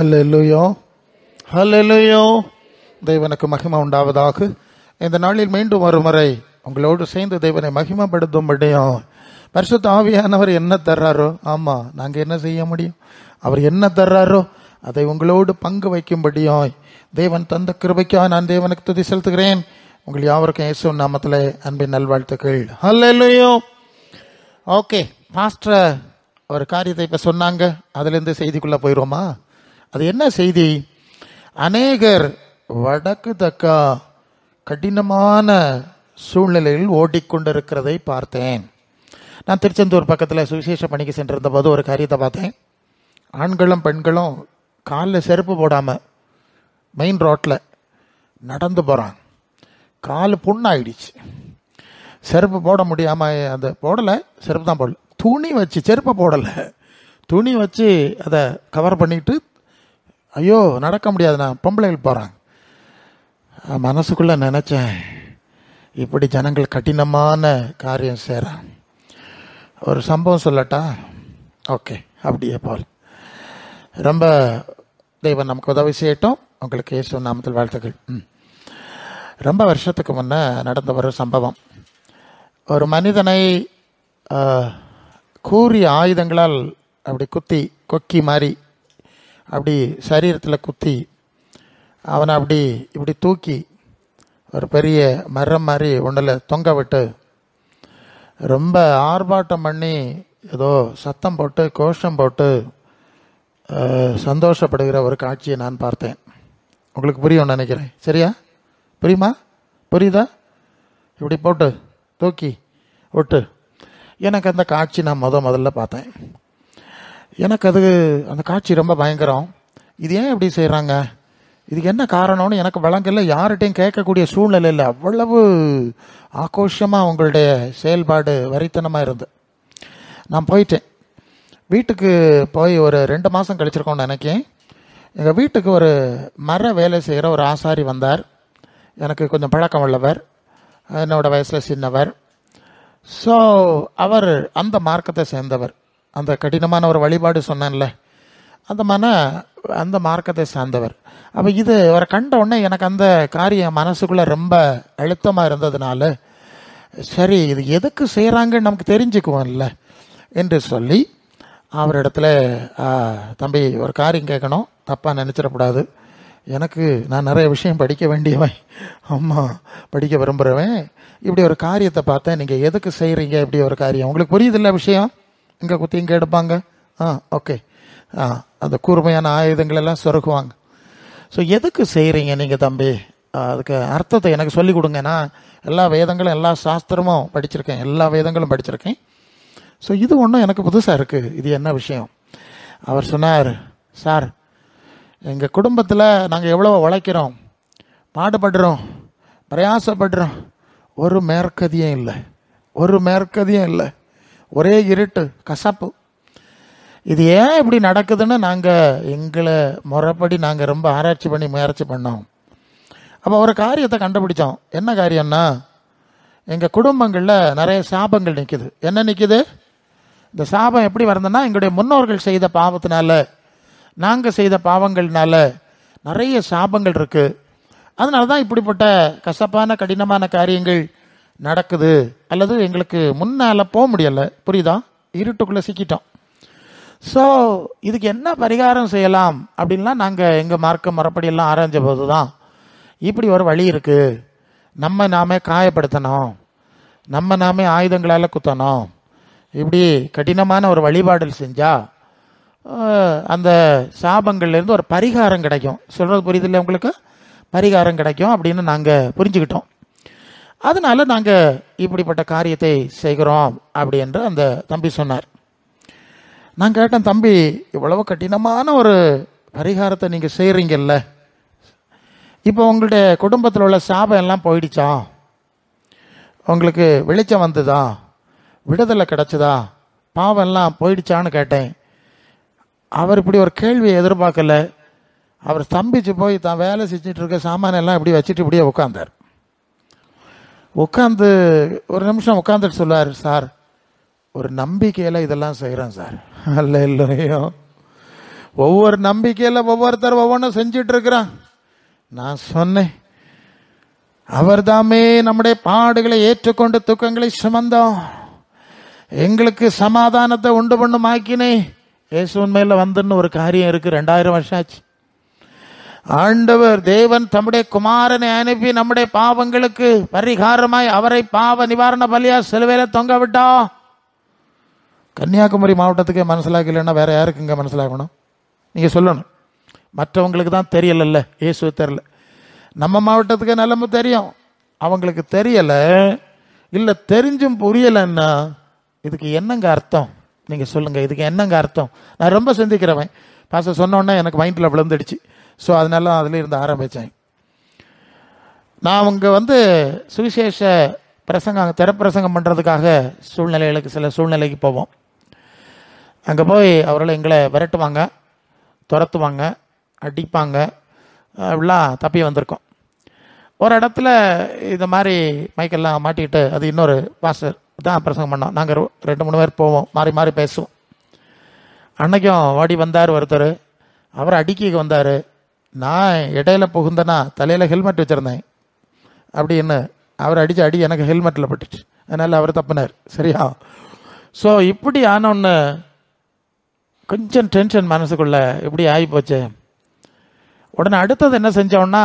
ஹல்லேலூயா, ஹல்லேலூயா. தேவனுக்கு மகிமை உண்டாவதாக. இந்த நாளில் மீண்டும் ஒருமுறை உங்களோடு சேர்ந்து தேவனை மகிமைப்படுத்தும்படியும் பரிசுத்த ஆவியானவர் என்ன தர்றாரோ, ஆமா நாங்க என்ன செய்ய முடியும், அவர் என்ன தர்றாரோ அதை உங்களோடு பங்கு வைக்கும்படியும் தேவன் தந்த கிருபைக்காக நான் தேவனுக்கு துதி செலுத்துகிறேன். உங்கள் யாவருக்கும் இயேசு நாமத்தில் அன்பின் நல்வாழ்த்துக்கள். ஹல்லேலூயா. ஓகே, பாஸ்டர் ஒரு காரியத்தை இப்போ சொன்னாங்க, அதுலேருந்து செய்திக்குள்ளே போயிடுவோமா? அது என்ன செய்தி? அநேகர் வடக்கு தக்கா கடினமான சூழ்நிலையில் ஓடிக்கொண்டிருக்கிறதை பார்த்தேன். நான் திருச்செந்தூர் பக்கத்தில் சுவிசேஷ பணிக்கு சென்றிருந்த போது ஒரு காரியத்தை பார்த்தேன். ஆண்களும் பெண்களும் காலில் செருப்பு போடாமல் மெயின் ரோட்டில் நடந்து போகிறாங்க. கால் புண்ணாயிடுச்சு. செருப்பு போட முடியாமல் அந்த போடலை, செருப்பு தான் போடல, துணி வச்சு செருப்பை போடலை, துணி வச்சு அதை கவர் பண்ணிட்டு ஐயோ நடக்க முடியாது, நான் பொம்பளைகள் போகிறாங்க. மனசுக்குள்ளே நினச்சேன், இப்படி ஜனங்கள் கடினமான காரியம் செய்கிறான். ஒரு சம்பவம் சொல்லட்டா? ஓகே, அப்படியே போல் ரொம்ப தெய்வம் நமக்கு உதவி செய்யட்டும். உங்களுக்கு இயேசு நாமத்தில் வாழ்த்துக்கள். ரொம்ப வருஷத்துக்கு முன்னே நடந்த ஒரு சம்பவம். ஒரு மனிதனை கூரிய ஆயுதங்களால் அப்படி குத்தி, கொக்கி மாதிரி அப்படி சரீரத்தில் குத்தி அவனை அப்படி இப்படி தூக்கி ஒரு பெரிய மரம் மாதிரி ஒன்றில் தொங்க விட்டு ரொம்ப ஆர்ப்பாட்டம் பண்ணி ஏதோ சத்தம் போட்டு கோஷம் போட்டு சந்தோஷப்படுகிற ஒரு காட்சியை நான் பார்த்தேன். உங்களுக்கு புரியும்னு நினைக்கிறேன். சரியா? புரியுமா? புரியுதா? இப்படி போட்டு தூக்கி விட்டு எனக்கு அந்த காட்சி நான் முதல்ல பார்த்தேன். எனக்கு அந்த காட்சி ரொம்ப பயங்கரம். இது ஏன் இப்படி செய்கிறாங்க, இதுக்கு என்ன காரணம்னு எனக்கு வழங்கல, யார்கிட்டையும் கேட்கக்கூடிய சூழ்நிலை இல்லை. அவ்வளவு ஆக்ரோஷமாக உங்களுடைய செயல்பாடு வரித்தனமாக இருந்து நான் போயிட்டேன். வீட்டுக்கு போய் ஒரு 2 மாதம் கழிச்சிருக்கோன்னு நினைக்கிறேன். எங்கள் வீட்டுக்கு ஒரு மர வேலை செய்கிற ஒரு ஆசாரி வந்தார். எனக்கு கொஞ்சம் பழக்கம் உள்ளவர், என்னோட வயசில் சின்னவர். ஸோ அவர் அந்த மார்க்கத்தை சேர்ந்தவர். அந்த கடினமான ஒரு வழிபாடு சொன்னேன்ல, அந்த மார்க்கத்தை சார்ந்தவர். அப்போ இது அவரை கண்ட உடனே எனக்கு அந்த காரியம் மனசுக்குள்ளே ரொம்ப அழுத்தமாக இருந்ததுனால, சரி இது எதுக்கு செய்கிறாங்கன்னு நமக்கு தெரிஞ்சுக்குவோம்ல என்று சொல்லி அவரிடத்துல, தம்பி ஒரு காரியம் கேட்கணும், தப்பாக நினச்சிடக்கூடாது, நான் நிறைய விஷயம் படிக்க வேண்டியவன், அம்மா படிக்க விரும்புகிறவன், இப்படி ஒரு காரியத்தை பார்த்தேன், நீங்கள் எதுக்கு செய்கிறீங்க இப்படி ஒரு காரியம், உங்களுக்கு புரியுதில்ல விஷயம், இங்கே குத்தி இங்கே எடுப்பாங்க, ஓகே, அந்த கூர்மையான ஆயுதங்கள் எல்லாம் சொருகுவாங்க. ஸோ எதுக்கு செய்கிறீங்க நீங்கள் தம்பி, அதுக்கு அர்த்தத்தை எனக்கு சொல்லிக் கொடுங்க. நான் எல்லா வேதங்களும் எல்லா சாஸ்திரமும் படிச்சிருக்கேன், எல்லா வேதங்களும் படிச்சிருக்கேன். ஸோ இது ஒன்றும் எனக்கு புதுசாக இருக்குது, இது என்ன விஷயம்? அவர் சொன்னார், சார் எங்கள் குடும்பத்தில் நாங்கள் எவ்வளோ உழைக்கிறோம், பாடுபடுறோம், பிரயாசப்படுறோம், ஒரு மேற்கதியும் இல்லை, ஒரு மேற்கதியும் இல்லை, ஒரே இருட்டு கசப்பு. இது ஏன் இப்படி நடக்குதுன்னு நாங்கள் எங்களை முறைப்படி நாங்கள் ரொம்ப ஆராய்ச்சி பண்ணி முயற்சி பண்ணோம். அப்போ ஒரு காரியத்தை கண்டுபிடிச்சோம். என்ன காரியம்னா, எங்கள் குடும்பங்களில் நிறைய சாபங்கள் நிற்குது. என்ன நிற்குது? இந்த சாபம் எப்படி வருதுன்னா, எங்களுடைய முன்னோர்கள் செய்த பாவத்தினால, நாங்கள் செய்த பாவங்கள்னால நிறைய சாபங்கள் இருக்குது. அதனால தான் இப்படிப்பட்ட கசப்பான கடினமான காரியங்கள் நடக்குது. அல்லது எங்களுக்கு முன்னால் போக முடியலை, புரியுதா? இருட்டுக்குள்ளே சிக்கிட்டோம். ஸோ இதுக்கு என்ன பரிகாரம் செய்யலாம் அப்படின்லாம் நாங்கள் எங்கள் மார்க்க முறைப்படியெல்லாம் ஆராய்ஞ்ச போது தான் இப்படி ஒரு வழி இருக்குது. நம்ம நாமே காயப்படுத்தணும், நம்ம நாமே ஆயுதங்களால் குத்தணும், இப்படி கடினமான ஒரு வழிபாடு செஞ்சால் அந்த சாபங்கள்லேருந்து ஒரு பரிகாரம் கிடைக்கும். சொல்கிறது புரியுதில்லை உங்களுக்கு? பரிகாரம் கிடைக்கும் அப்படின்னு நாங்கள் புரிஞ்சுக்கிட்டோம். அதனால நாங்கள் இப்படிப்பட்ட காரியத்தை செய்கிறோம் அப்படி என்று அந்த தம்பி சொன்னார். நான் கேட்டேன், தம்பி இவ்வளவு கடினமான ஒரு பரிகாரத்தை நீங்கள் செய்கிறீங்கல்ல, இப்போ உங்களுடைய குடும்பத்தில் உள்ள சாபம் எல்லாம் போயிடுச்சா, உங்களுக்கு வெளிச்சம் வந்ததா, விடுதலை கிடைச்சதா, பாவம் எல்லாம் போயிடுச்சான்னு கேட்டேன். அவர் இப்படி ஒரு கேள்வியை எதிர்பார்க்கல. அவர் ஸ்தம்பிச்சு போய் தான் வேலை செஞ்சுட்டு இருக்க சாமானெல்லாம் இப்படி வச்சுட்டு இப்படியே உட்காந்தார். உட்காந்து ஒரு நிமிஷம் உட்காந்துட்டு சொல்லார், சார் ஒரு நம்பிக்கையில் இதெல்லாம் செய்கிறேன் சார். அல்லேலூயா. ஒவ்வொரு நம்பிக்கையில் ஒவ்வொருத்தர் ஒவ்வொன்றும் செஞ்சிட்டு இருக்கிறான். நான் சொன்னேன், அவர் தாமே நம்முடைய பாடுகளை ஏற்றுக்கொண்டு துக்கங்களை சுமந்தோம், எங்களுக்கு சமாதானத்தை உண்டு பண்ணும் ஆக்கினே. இயேசுவின் மேல வந்துன்னு ஒரு காரியம் இருக்கு. 2000 வருஷம் ஆச்சு. ஆண்டவர் தேவன் தம்முடைய குமாரனை அனுப்பி நம்முடைய பாவங்களுக்கு பரிகாரமாய் அவரை பாவ நிவாரண பலியா சிலுவையில தொங்க விட்டா. கன்னியாகுமரி மாவட்டத்துக்கே மனசிலாக்கலைன்னா வேற யாருக்குங்க மனசிலாக்கணும்? நீங்க சொல்லணும். மற்றவங்களுக்கு தான் தெரியல, இயேசு தெரியல. நம்ம மாவட்டத்துக்கு நிலைமை தெரியும், அவங்களுக்கு தெரியல. இல்லை தெரிஞ்சும் புரியலைன்னா இதுக்கு என்னங்க அர்த்தம்? நீங்க சொல்லுங்க, இதுக்கு என்னங்க அர்த்தம்? நான் ரொம்ப சிந்திக்கிறவன். பாச சொன்னோன்னே எனக்கு மைண்டில் விழுந்துடுச்சு. ஸோ அதனால அதில் இருந்து ஆரம்பித்தேன். நான் அவங்க சுவிசேஷ பிரசங்கம் திறப்பிரசங்கம் பண்ணுறதுக்காக சில சூழ்நிலைக்கு போவோம். அங்கே போய் அவர்கள் எங்களை விரட்டுவாங்க, துரத்துவாங்க, அடிப்பாங்க, அப்படிலாம் தப்பி வந்திருக்கோம். ஒரு இடத்துல இந்த மாதிரி மைக்கெல்லாம் மாட்டிக்கிட்டு, அது இன்னொரு பாஸ்டர் தான் பிரசங்கம் பண்ணோம். நாங்கள் 2-3 பேர் போவோம், மாறி மாறி பேசுவோம். அன்னைக்கும் ஓடி வந்தார் ஒருத்தர், அவர் அடிக்க வந்தார். நான் இடையில புகுந்தனா தலையில் ஹெல்மெட் வச்சுருந்தேன் அப்படின்னு அவர் அடித்த அடி எனக்கு ஹெல்மெட்டில் பட்டுச்சு. அதனால் அவர் தப்புனார். சரியா? ஸோ இப்படி ஆனோன்னு கொஞ்சம் டென்ஷன் மனசுக்குள்ள இப்படி ஆகி போச்சு. உடனே அடுத்தது என்ன செஞ்சோன்னா,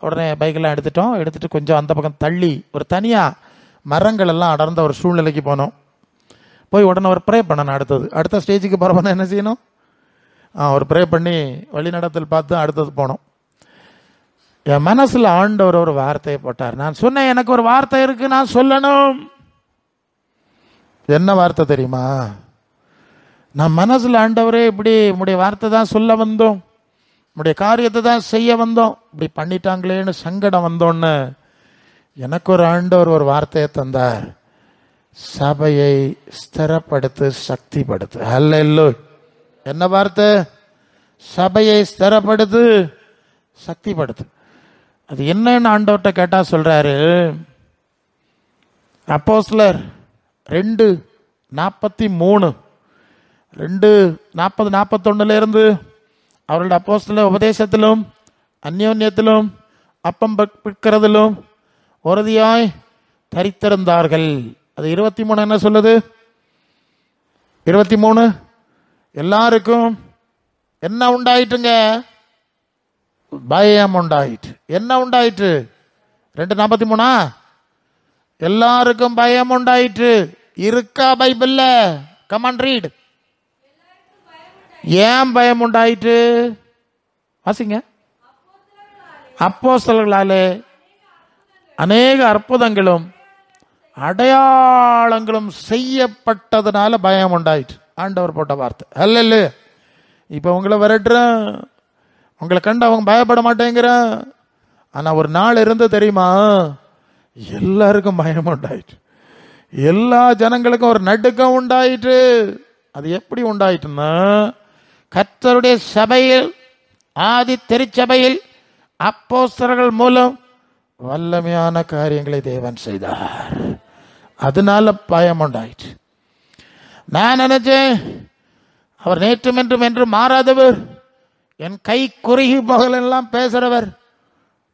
உடனே பைக்கெல்லாம் எடுத்துட்டு கொஞ்சம் அந்த பக்கம் தள்ளி ஒரு தனியாக மரங்கள் எல்லாம் அடர்ந்த ஒரு சூழ்நிலைக்கு போனோம். போய் உடனே ஒரு ப்ரே பண்ணணும். அடுத்த ஸ்டேஜுக்கு போகிறப்ப என்ன செய்யணும்? ஒரு ப்ரே பண்ணி வழிநடத்தல் பார்த்து அடுத்தது போனோம். என் மனசில் ஆண்டவர் ஒரு வார்த்தையை போட்டார். நான் சொன்னேன், எனக்கு ஒரு வார்த்தை இருக்கு, நான் சொல்லணும். என்ன வார்த்தை தெரியுமா? நான் மனசில், ஆண்டவரே இப்படி உம்முடைய வார்த்தை தான் சொல்ல வந்தோம், உம்முடைய காரியத்தை தான் செய்ய வந்தோம், இப்படி பண்ணிட்டாங்களேன்னு சங்கடம் வந்தோன்னு எனக்கு ஒரு ஆண்டவர் ஒரு வார்த்தையை தந்தார். சபையை ஸ்திரப்படுத்து, சக்திப்படுத்து. ஹல்லேலூயா. என்ன வார்த்தை? சபையை ஸ்திரப்படுத்து, சக்திப்படுத்து. அது என்னன்னு ஆண்டவர்கிட்ட கேட்டா சொல்றாரு, அப்போஸ்தலர் 2:43 2:40-41 இருந்து அவர்களுடைய அப்போஸ்தல உபதேசத்திலும் அந்யோன்யத்திலும் அப்பம் பிற்கிறதிலும் உறுதியாய் தரித்திருந்தார்கள். அது 23 என்ன சொல்லுது? 23 எல்லாருக்கும் என்ன உண்டாயிட்டுங்க? பயம் உண்டாயிட்டு. என்ன உண்டாயிட்டு? 2:43 எல்லாருக்கும் பயம் உண்டாயிற்று. இருக்கா பைபிள்ல? Come on read. ஏன் பயம் உண்டாயிற்று? வாசிங்க. அப்போஸ்தலர்களாலே அநேக அற்புதங்களும் அடையாளங்களும் செய்யப்பட்டதுனால பயம் உண்டாயிற்று. ஆண்டவர் போட்ட வார்த்தை. அல்ல இப்ப உங்களை விரட்டுறேன், உங்களை கண்டு அவங்க பயப்பட மாட்டேங்கிறான். ஆனா ஒரு நாள் இருந்து தெரியுமா, எல்லாருக்கும் பயம் உண்டாயிற்று, எல்லா ஜனங்களுக்கும் ஒரு நடுக்கம் உண்டாயிற்று. அது எப்படி உண்டாயிட்டுன்னா, கர்த்தருடைய சபையில், ஆதி திருச்சபையில் அப்போஸ்தலர்கள் மூலம் வல்லமையான காரியங்களை தேவன் செய்தார். அதனால பயம் உண்டாயிற்று. நான் நினைச்சேன், அவர் நேற்றும் என்றும் என்று மாறாதவர், என் கை குறுகி பகலெல்லாம் பேசுறவர்.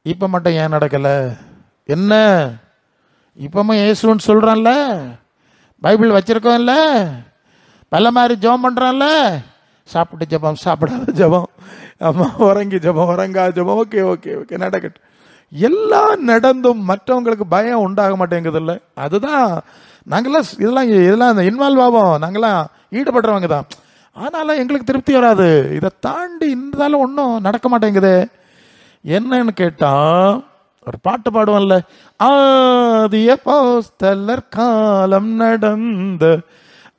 இப்ப மட்டும் ஏன் நடக்கல? என்ன இப்பவும் இயேசுன்னு சொல்றான்ல, பைபிள் வச்சிருக்கோம்ல, பல மாதிரி ஜெபம் பண்றான்ல, சாப்பிட்டு ஜெபம், சாப்பிடாத ஜெபம், அம்மா உறங்கி ஜெபம், உறங்கா ஜெபம், ஓகே ஓகே ஓகே நடக்கட்டும். எல்லாம் நடந்தும் மற்றவங்களுக்கு பயம் உண்டாக மாட்டேங்குது இல்லை? அதுதான் நாங்களாம் இதெல்லாம் இந்த இன்வால்வ் ஆகும், நாங்களாம் ஈடுபடுறவங்க தான். ஆனாலும் எங்களுக்கு திருப்தி வராது. இதை தாண்டி இருந்தாலும் ஒன்றும் நடக்க மாட்டேங்குது. என்னன்னு கேட்டா, ஒரு பாட்டு பாடுவோம்ல, ஆதி அப்போஸ்தலர் காலம் நடந்த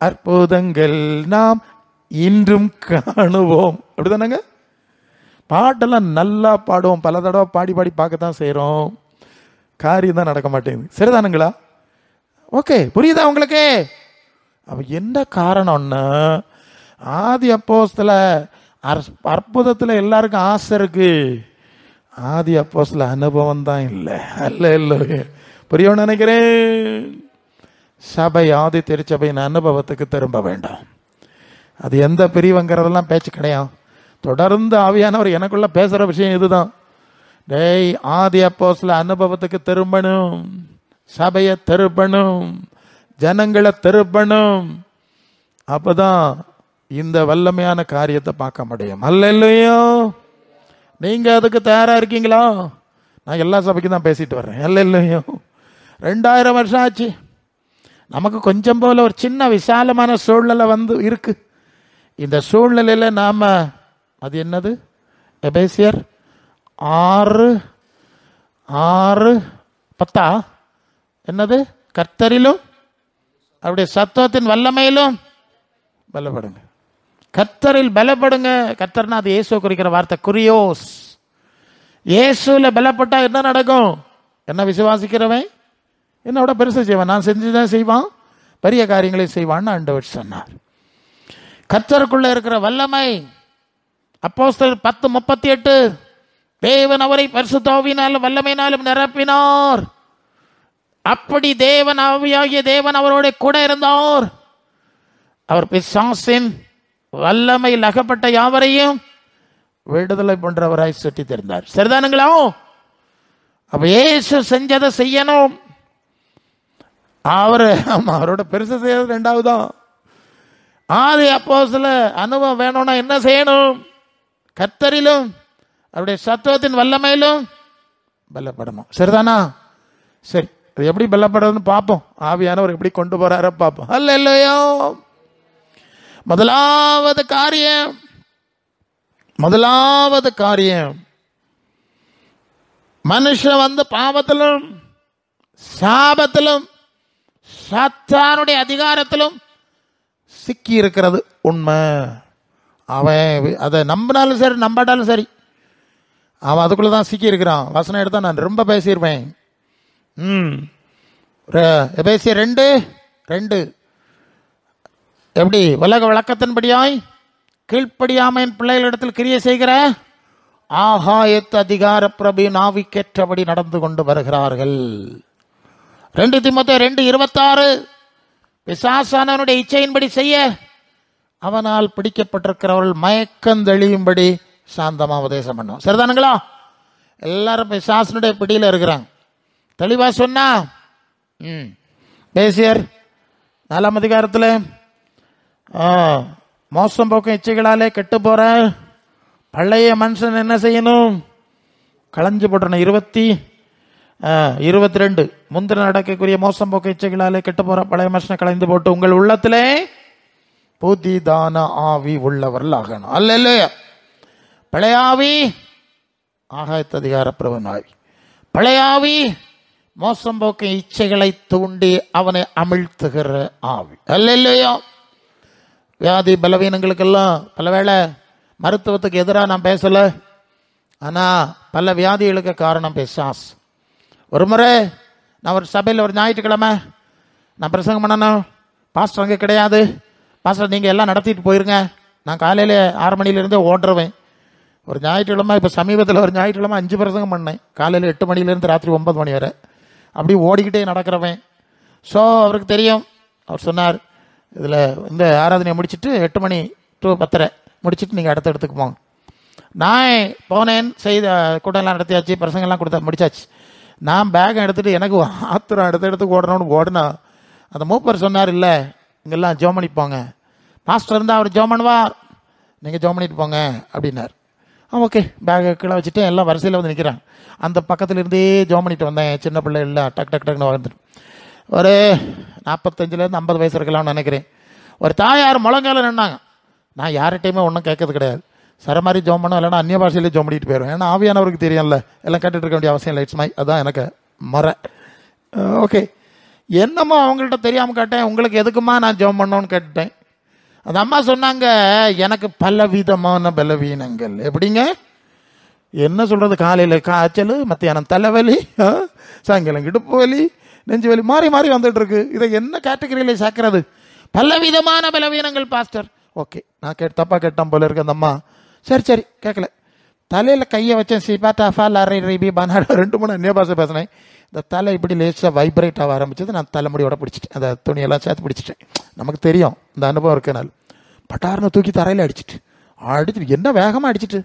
அற்புதங்கள் நாம் இன்றும் காணுவோம். அப்படிதானங்க? பாட்டெல்லாம் நல்லா பாடுவோம், பல தடவை பாடி பாடி பார்க்கத்தான் செய்யறோம், காரியம் தான் நடக்க மாட்டேங்குது. சரிதானுங்களா? ஓகே, புரியுதா உங்களுக்கு? அப்ப என்ன காரணம்னா, ஆதி அப்போஸ்தல அற்புதத்துல எல்லாருக்கும் ஆசை இருக்கு, ஆதி அப்போஸ்தல அனுபவம் தான் இல்லை. அல்ல புரியணும்னு நினைக்கிறேன். சபை, ஆதி திருச்சபையின் அனுபவத்துக்கு திரும்ப வேண்டாம். அது எந்த பிரிவுங்கிறதெல்லாம் பேச்சு கிடையாது. தொடர்ந்து ஆவியானவர் எனக்குள்ள பேசுற விஷயம் இதுதான். டேய், ஆதி அப்போஸ்தல அனுபவத்துக்கு திரும்பணும், சபையை திருப்பணும், ஜனங்களை திருப்பணும். அப்பதான் இந்த வல்லமையான காரியத்தை பார்க்க முடியும். அல்லேலூயா. நீங்க அதுக்கு தயாரா இருக்கீங்களா? நான் எல்லா சபைக்கும் தான் பேசிட்டு வர்றேன். அல்லேலூயா. 2000 வருஷம் ஆச்சு. நமக்கு கொஞ்சம் போல ஒரு சின்ன விசாலமான சூழ்நிலை இருக்கு. இந்த சூழ்நிலையில நாம, அது என்னது, எபேசியர் 6:10 என்னது, கர்த்தரிலும் அவருடைய சத்துவத்தின் வல்லமையிலும் பலப்படுங்க. கர்த்தரில் பலப்படுங்க. கர்த்தர்னா அது இயேசு குறிக்கிற வார்த்தை, குறியோஸ். இயேசுல பலப்பட்டா என்ன நடக்கும்? என்ன விசுவாசிக்கிறவன் என்னோட பெருசு செய்வான், நான் செஞ்சுதான் செய்வான், பெரிய காரியங்களை செய்வான்னு ஆண்டவர் சொன்னார். கர்த்தருக்குள்ள இருக்கிற வல்லமை. அப்போஸ்தலர் 10:38 தேவன் அவரை பரிசுத்த ஆவியினாலும் வல்லமையினாலும் நிரப்பினார். அப்படி தேவன் ஆவியாகிய தேவன் அவரோட கூட இருந்தார். அவர் பிசாசின் வல்லமையில் அகப்பட்ட யாவரையும் விடுதலை போன்றவராய் சுற்றி தெரிந்தார். சரிதானுங்களா? அப்ப இயேசு செஞ்சதை செய்யணும். அவரோட பெருசு செய்யறது 2வதுதான். ஆதி அப்போஸ்தல அனுபவம் வேணும்னா என்ன செய்யணும்? கர்த்தரிலும் அவருடைய சத்துவத்தின் வல்லமையிலும் பலப்படணும். சரிதானா? சரி, அது எப்படி பலப்படுறதுன்னு பார்ப்போம். ஆவியானவர் எப்படி கொண்டு போறார பார்ப்போம். அல்லேலூயா. முதலாவது காரியம் மனுஷன் பாவத்திலும் சாபத்திலும் சாத்தானுடைய அதிகாரத்திலும் சிக்கி இருக்கிறது உண்மை. அவன் அதை நம்பினாலும் சரி நம்பாட்டாலும் சரி, அவன் அதுக்குள்ளதான் சிக்கி இருக்கிறான். வசனம் எடுத்தா நான் ரொம்ப பேசிடுவேன். எபேசியர் 2:2 எப்படி, உலக வழக்கத்தின்படியாய் கீழ்ப்படியாமையின் பிள்ளைகளிடத்தில் கிரியை செய்கிற ஆகாயத்து அதிகார பிரபுவின் ஆவிக்கேற்றபடி நடந்து கொண்டு வருகிறார்கள். 2 தீமோத்தேயு 2:26 பிசாசானவனுடைய இச்சையின்படி செய்ய அவனால் பிடிக்கப்பட்டிருக்கிறவர்கள் மயக்கம் தெளியும்படி சாந்தமா உபதேசம் பண்ணும். சரிதானுங்களா? எல்லாரும் பிசாசனுடைய பிடியில இருக்கிறாங்க. தெளிவா சொன்னா பேசியர் 4ஆம் அதிகாரத்தில் மோசம் போக்கும் இச்சைகளாலே கெட்டு போற பழைய மனுஷன் என்ன செய்யணும்? களைஞ்சு போட்டணும். 22 முந்திர நடக்கக்கூடிய மோசம் போக்கு இச்சைகளாலே கெட்டு போற பழைய மனுஷனை களைந்து போட்டு உங்கள் உள்ளத்திலே புதிதான ஆவி உள்ளவர்கள் ஆகணும். அல்லேலூயா. பழைய ஆவி ஆகாயத்து அதிகார பிரபுவின் ஆவி. பழைய ஆவி மோசம் போக்கு இச்சைகளை தூண்டி அவனை அமிழ்த்துகிற ஆவி. அல்லேலூயா. வியாதி பலவீனங்களுக்கெல்லாம் பலவேளை மருத்துவத்துக்கு எதிராக நான் பேசல, ஆனா பல வியாதிகளுக்கு காரணம் பிசாஸ். ஒரு முறை நான் ஒரு சபையில் ஒரு ஞாயிற்றுக்கிழமை நான் பிரசங்கம் பண்ணணும். பாஸ்டர் அங்கே கிடையாது. பாஸ்டர் நீங்கள் எல்லாம் நடத்திட்டு போயிருங்க, நான் காலையில் 6 மணிலேருந்தே ஓடுறவேன். ஒரு ஞாயிற்றுக்கிழமை, இப்போ சமீபத்தில் ஒரு ஞாயிற்றுக்கிழமை 5 பிரசங்கம் பண்ணேன். காலையில் 8 மணிலேருந்து ராத்திரி 9 மணி வரை அப்படி ஓடிக்கிட்டே நடக்கிறவன். ஸோ அவருக்கு தெரியும். அவர் சொன்னார், இதில் இந்த ஆராதனையை முடிச்சுட்டு 8 மணி to 10:30 முடிச்சுட்டு நீங்கள் அடுத்த இடத்துக்கு போங்க. நான் போனேன், செய்த கூட்டம்லாம் நடத்தியாச்சு, பிரசங்கெல்லாம் முடிச்சாச்சு. நான் பேக்கை எடுத்துகிட்டு எனக்கு ஆத்திரம் அடுத்த இடத்துக்கு ஓடணும்னு ஓடுனா அந்த மூப்பர் சொன்னார், இல்லை இங்கெல்லாம் ஜோம் பண்ணிட்டு போங்க, மாஸ்டர் இருந்தால் அவர் ஜோம் பண்ணுவார், நீங்கள் ஜோம் பண்ணிட்டு போங்க அப்படின்னார். ஓகே, பேக்கை கீழே வச்சுட்டு எல்லாம் வரிசையில் வந்து நிற்கிறேன். அந்த பக்கத்தில் இருந்தே ஜோம் பண்ணிட்டு வந்தேன். சின்ன பிள்ளை இல்லை, டக் டக் டக்குன்னு வந்துட்டு ஒரு 45 50 வயசு இருக்கலாம்னு நினைக்கிறேன். ஒரு தாயார் முழங்கால நின்னாங்க. நான் யார்கிட்டையுமே ஒன்றும் கேட்கறது கிடையாது. சரமாரி ஜோம் பண்ணோம், இல்லைன்னா அந்நிய பாஷையிலே ஜோம் பண்ணிட்டு போயிடும். ஏன்னா ஆவியானவருக்கு தெரியும்ல, எல்லாம் கேட்டுட்டு இருக்க வேண்டிய அவசியம் இல்லை. இட்ஸ் மை, அதுதான் எனக்கு முறை. ஓகே, என்னமோ அவங்கள்ட்ட தெரியாமல் கேட்டேன், உங்களுக்கு எதுக்குமா நான் ஜோம் பண்ணோன்னு கேட்டேன். அந்த அம்மா சொன்னாங்க, எனக்கு பல விதமான பலவீனங்கள். எப்படிங்க, என்ன சொல்றது, காலையில் காய்ச்சல், மத்தியானம் தலைவலி, சாயங்காலம் இடுப்பு வலி, நெஞ்சு வலி, மாறி மாறி வந்துட்டு இருக்கு. இதை என்ன கேட்டகரியில சேர்க்கறது? பலவிதமான பலவீனங்கள் பாஸ்டர். ஓகே, நான் தப்பா கேட்டேன் போல இருக்கு. அந்த அம்மா சரி சரி கேட்கல. தலையில கையை வச்சேன், சிபாட்டாஃபா லாரி ரிபி பனாடா 2-3 அந்நிய பாஷை பேசினேன். இந்த தலை இப்படி லேசாக வைப்ரேட் ஆக ஆரம்பிச்சது. நான் தலைமுடியோட பிடிச்சிட்டேன், அந்த துணியெல்லாம் சேர்த்து பிடிச்சிட்டேன். நமக்கு தெரியும், இந்த அனுபவம் இருக்கனால பட்டார்னு தூக்கி தரையில் அடிச்சிட்டு அடிச்சுட்டு என்ன வேகமாக அடிச்சிட்டு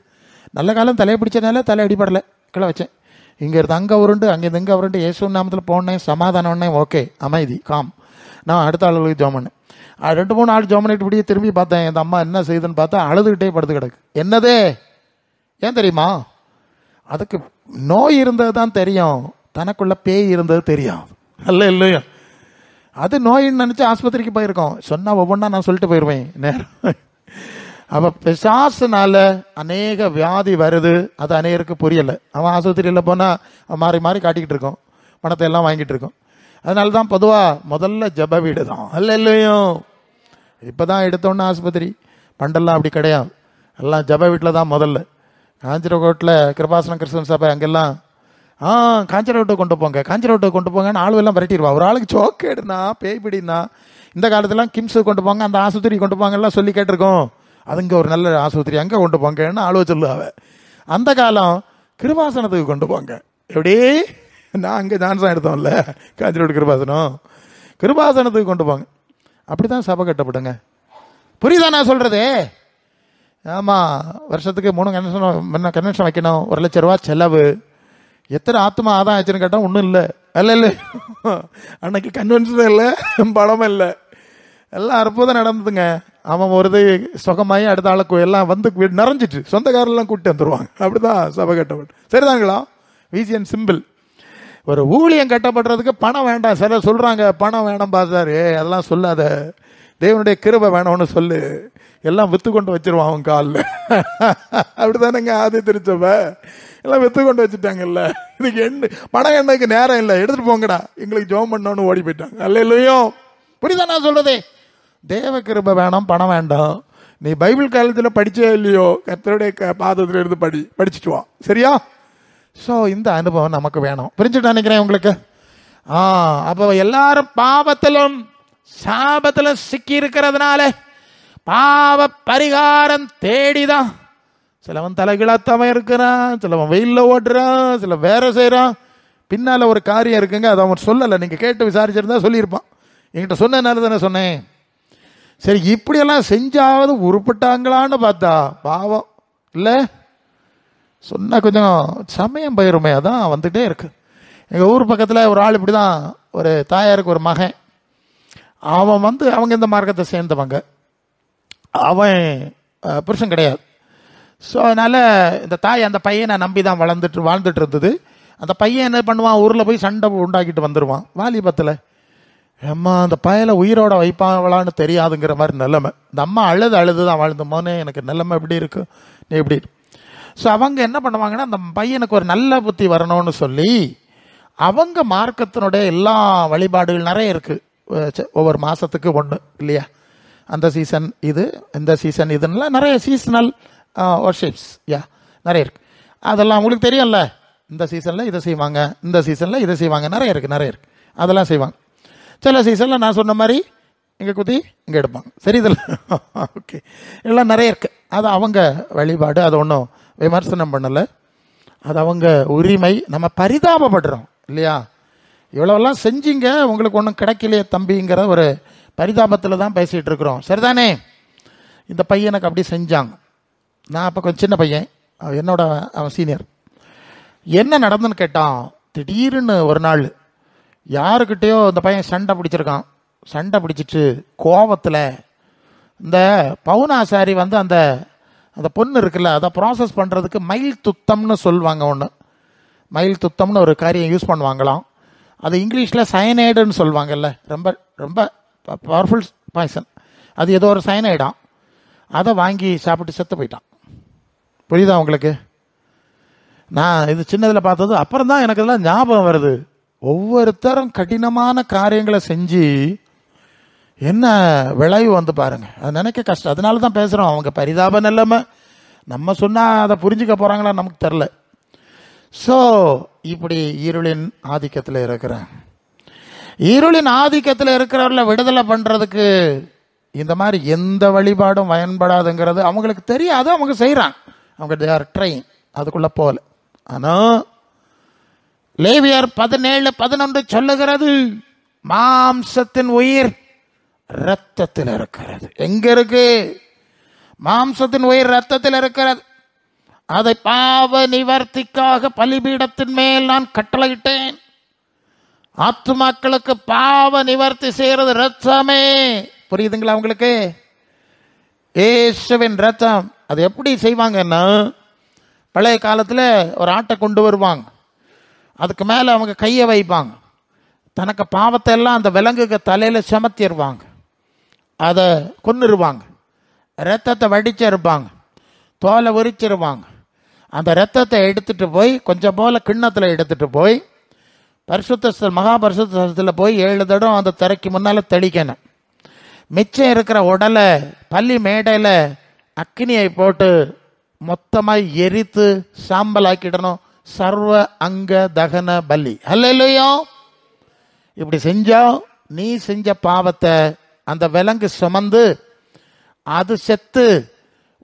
நல்ல காலம் தலையை பிடிச்சதுனால தலை அடிபடலை, கீழே வச்சேன். இங்கே இருந்து அங்கே உருண்டு அங்கேருந்து இங்கே உருண்டு இயேசு நாமத்தில் போனேன், சமாதானம்னே, ஓகே அமைதி காம். நான் அடுத்த ஆளுகளுக்கு ஜோம் பண்ணேன். 2-3 ஆள் ஜோம் பண்ணிட்டு இப்படியே திரும்பி பார்த்தேன். இந்த அம்மா என்ன செய்யுதுன்னு பார்த்தா அழுதுகிட்டே படுத்து கிடக்கு. என்னதே ஏன் தெரியுமா? அதுக்கு நோய் இருந்தது தான் தெரியும், தனக்குள்ள பேய் இருந்தது தெரியும். அல்ல இல்லையா? அது நோயின்னு நினச்சி ஆஸ்பத்திரிக்கு போயிருக்கோம். சொன்னால் ஒவ்வொன்றா நான் சொல்லிட்டு போயிடுவேன் நேரம். அப்போ பிசாசுனால அநேக வியாதி வருது, அது அநேகருக்கு புரியலை. அவன் ஆஸ்பத்திரியில் போனால் மாறி மாறி காட்டிக்கிட்டு இருக்கோம், பணத்தை எல்லாம் வாங்கிட்டு இருக்கோம். அதனால தான் பொதுவாக முதல்ல ஜப வீடு தான். அல்ல இல்லையோ? இப்போ தான் எடுத்தோன்னு ஆஸ்பத்திரி, பண்டெல்லாம் அப்படி கிடையாது. எல்லாம் ஜப வீட்டில் தான் முதல்ல. காஞ்சிரகோட்டில் கிருபாசனம் கிறிஸ்தவன் சபை அங்கெல்லாம் காஞ்சிரகோட்டை கொண்டு போங்க, காஞ்சிரகோட்டை கொண்டு போங்கன்னு ஆளுவெல்லாம் விரட்டிடுவா. ஒரு ஆளுக்கு சோக்கேடுனா பேய் பிடினா இந்த காலத்துலாம் கிம்ஸு கொண்டு போங்க, அந்த ஆஸ்பத்திரி கொண்டு போங்கலாம் சொல்லி கேட்டிருக்கோம். அதுங்க ஒரு நல்ல ஆஸ்பத்திரி அங்கே கொண்டு போங்கன்னு ஆளுவ சொல்லுவாங்க. அந்த காலம் கிருபாசனத்துக்கு கொண்டு போங்க. எப்படி நான் அங்கே ஜான்சன் எடுத்தோம்ல காஞ்சிரோடு கிருபாசனத்துக்கு கொண்டு போங்க. அப்படி தான் சபை கட்டப்படுங்க. புரியுதா நான் சொல்கிறதே? ஆமாம், வருஷத்துக்கு 3 கன்வென்ஷன் வைக்கணும், 1 லட்ச ரூபா செலவு. எத்தனை ஆத்மா ஆதாயம் ஆச்சுன்னு கேட்டால் ஒன்றும் இல்லை. இல்லை அன்னைக்கு கன்வென்ஷனும் இல்லை, படமும் இல்லை, எல்லாம் அற்புதம் நடந்ததுங்க. அவன் ஒரு சுகமாயி அடுத்த ஆளுக்கு எல்லாம் வந்து நிறைஞ்சிட்டு சொந்தக்காரெல்லாம் கூப்பிட்டு வந்துடுவாங்க. அப்படிதான் சபை கட்டப்பட்டு. சரிதாங்களா? ஈஸியன் சிம்பிள். ஒரு ஊழியம் கட்டப்படுறதுக்கு பணம் வேண்டாம். சிலர் சொல்கிறாங்க பணம் வேணாம் பாசாரு, அதெல்லாம் சொல்லாத, தேவனுடைய கிருபை வேணும்னு சொல்லு. எல்லாம் விற்று கொண்டு வச்சிருவான் அவன் காலில். அப்படித்தானேங்க ஆதி திருச்சபை எல்லாம் விற்று கொண்டு வச்சுட்டாங்கல்ல. இதுக்கு பணம் எண்ணெய்க்கு நேரம் இல்லை, எடுத்துகிட்டு போங்கடா எங்களுக்கு ஜோம் பண்ணோன்னு ஓடி போயிட்டாங்க. அல்ல இல்லையோ? புரியுதா நான் சொல்கிறதே? தேவ கிருபை வேணாம், பணம் வேண்டாம். நீ பைபிள் காலேஜில் படித்தே இல்லையோ, கர்த்தருடைய பாதத்தில் இருந்து படிச்சுட்டு வா, சரியா? ஸோ இந்த அனுபவம் நமக்கு வேணும். புரிஞ்சுட்டு நினைக்கிறேன் உங்களுக்கு. அப்போ எல்லாரும் பாவத்திலும் சாபத்திலும் சிக்கி இருக்கிறதுனால பாவ பரிகாரம் தேடிதான். சிலவன் தலைகிழாத்தவன் இருக்கிறான், சிலவன் வெயிலில் ஓடுறான், சில வேற செய்கிறான். பின்னால் ஒரு காரியம் இருக்குங்க, அதை அவன் சொல்லலை. நீங்கள் கேட்டு விசாரிச்சிருந்தா சொல்லியிருப்பான். என்கிட்ட சொன்னதுனால தானே சொன்னேன். சரி, இப்படியெல்லாம் செஞ்சாவது உருப்பட்டாங்களான்னு பார்த்தா பாவம் இல்லை. சொன்னால் கொஞ்சம் சமயம் போயிருமே, அதான் வந்துகிட்டே இருக்கு. எங்கள் ஊர் பக்கத்தில் ஒரு ஆள் இப்படி தான், ஒரு தாயாருக்கு ஒரு மகன். அவன் அவங்க இந்த மார்க்கத்தை சேர்ந்தவங்க. அவன் புருஷன் கிடையாது. ஸோ அதனால் இந்த தாய் அந்த பையனை நம்பி தான் வாழ்ந்துட்டு இருந்தது. அந்த பையன் என்ன பண்ணுவான், ஊரில் போய் சண்டை உண்டாக்கிட்டு வந்துடுவான் வாலிபத்தில். அம்மா அந்த பயலை உயிரோட வைப்பாங்களான்னு தெரியாதுங்கிற மாதிரி நிலைமை. இந்த அம்மா அழுது தான் வாழ்ந்த மோனே, எனக்கு நிலைமை எப்படி இருக்கு, நீ எப்படி. ஸோ அவங்க என்ன பண்ணுவாங்கன்னா, அந்த பையனுக்கு ஒரு நல்ல புத்தி வரணும்னு சொல்லி அவங்க மார்க்கத்தினுடைய எல்லா வழிபாடுகள் நிறைய இருக்குது. ஒவ்வொரு மாதத்துக்கு ஒன்று இல்லையா, அந்த சீசன் இது, இந்த சீசன் இதுன்னெலாம் நிறைய சீசனல் வர்ஷிப்ஸ் நிறைய இருக்குது. அதெல்லாம் உங்களுக்கு தெரியும்ல. இந்த சீசனில் இதை செய்வாங்க, இந்த சீசனில் இதை செய்வாங்க, நிறைய இருக்குது. அதெல்லாம் செய்வாங்க. சில சீசனில் நான் சொன்ன மாதிரி இங்கே குத்தி இங்கே எடுப்பாங்க. சரி, இதில் ஓகே எல்லாம் நிறைய இருக்குது. அது அவங்க வழிபாடு, அதை ஒன்றும் விமர்சனம் பண்ணலை. அது அவங்க உரிமை. நம்ம பரிதாபப்படுறோம் இல்லையா, இவ்வளோவெல்லாம் செஞ்சீங்க உங்களுக்கு ஒன்றும் கிடைக்கலையே தம்பிங்கிற ஒரு பரிதாபத்தில் தான் பேசிகிட்டு இருக்கிறோம். சரிதானே? இந்த பையனுக்கு அப்படி செஞ்சாங்க. நான் அப்போ கொஞ்சம் சின்ன பையன், அவன் சீனியர். என்ன நடந்துன்னு கேட்டான், திடீர்னு ஒரு நாள் யாருக்கிட்டேயோ இந்த பையன் சண்டை பிடிச்சிருக்கான். சண்டை பிடிச்சிட்டு கோவத்தில் இந்த பவுனாசாரி அந்த அந்த பொண்ணு இருக்குல்ல, அதை ப்ராசஸ் பண்ணுறதுக்கு மயில் துத்தம்னு சொல்லுவாங்க. ஒன்று மயில் துத்தம்னு ஒரு காரியம் யூஸ் பண்ணுவாங்களாம். அது இங்கிலீஷில் சயனைடுன்னு சொல்லுவாங்கல்ல, ரொம்ப ரொம்ப பவர்ஃபுல் பாய்சன். அது ஏதோ ஒரு சயனைடாம். அதை வாங்கி சாப்பிட்டு செத்து போயிட்டான். புரியுதா உங்களுக்கு? நான் இது சின்னதில் பார்த்தது அப்புறம் தான் எனக்கு இதெல்லாம் ஞாபகம் வருது. ஒவ்வொருத்தரும் கடினமான காரியங்களை செஞ்சு என்ன விளைவு பாருங்க. அது நினைக்க கஷ்டம். அதனால தான் பேசுகிறோம். அவங்க பரிதாப நிலைமை. நம்ம சொன்னால் அதை புரிஞ்சுக்க போகிறாங்களா நமக்கு தெரில. ஸோ இப்படி இருளின் ஆதிக்கத்தில் இருக்கிறேன். இருளின் ஆதிக்கத்தில் இருக்கிறவர்களை விடுதலை பண்ணுறதுக்கு இந்த மாதிரி எந்த வழிபாடும் பயன்படாதுங்கிறது அவங்களுக்கு தெரியாது. அவங்க செய்கிறாங்க. அவங்க தே ஆர் ட்ரைங், அதுக்குள்ளே போகல. ஆனால் லேவியர் 17:11 சொல்லுகிறது, மாம்சத்தின் உயிர் இரத்தத்தில் இருக்கிறது. எங்க இருக்கு? மாம்சத்தின் உயிர் இரத்தத்தில் இருக்கிறது. அதை பாவ நிவர்த்திக்காக பலிபீடத்தின் மேல் நான் கட்டளையிட்டேன். ஆத்துமாக்களுக்கு பாவ நிவர்த்தி செய்யறது ரத்தமே. புரியுதுங்களா உங்களுக்கு? இயேசுவின் ரத்தம். அது எப்படி செய்வாங்கன்னா, பழைய காலத்தில் ஒரு ஆட்டை கொண்டு வருவாங்க, அதுக்கு மேலே அவங்க கையை வைப்பாங்க, தனக்கு பாவத்தை எல்லாம் அந்த விலங்குக்கு தலையில் சுமத்திடுவாங்க, அதை கொன்னுருவாங்க, ரத்தத்தை வடிச்சிருப்பாங்க, தோலை உரிச்சிருவாங்க. அந்த ரத்தத்தை எடுத்துகிட்டு போய் கொஞ்சம் போல் கிண்ணத்தில் எடுத்துகிட்டு போய் பரிசுத்த மகா பரிசுத்த ஸ்தலத்தில் போய் 7 தடவை அந்த திரைக்கு முன்னால் தெளிக்கணும். மிச்சம் இருக்கிற உடலை பள்ளி மேடையில் அக்கினியை போட்டு மொத்தமாக எரித்து சாம்பல் ஆக்கிடணும். சர்வ அங்க தகன பலி. அல்லேலூயா. இப்படி செஞ்சோம். நீ செஞ்ச பாவத்தை அந்த விலங்கு சுமந்து அது செத்து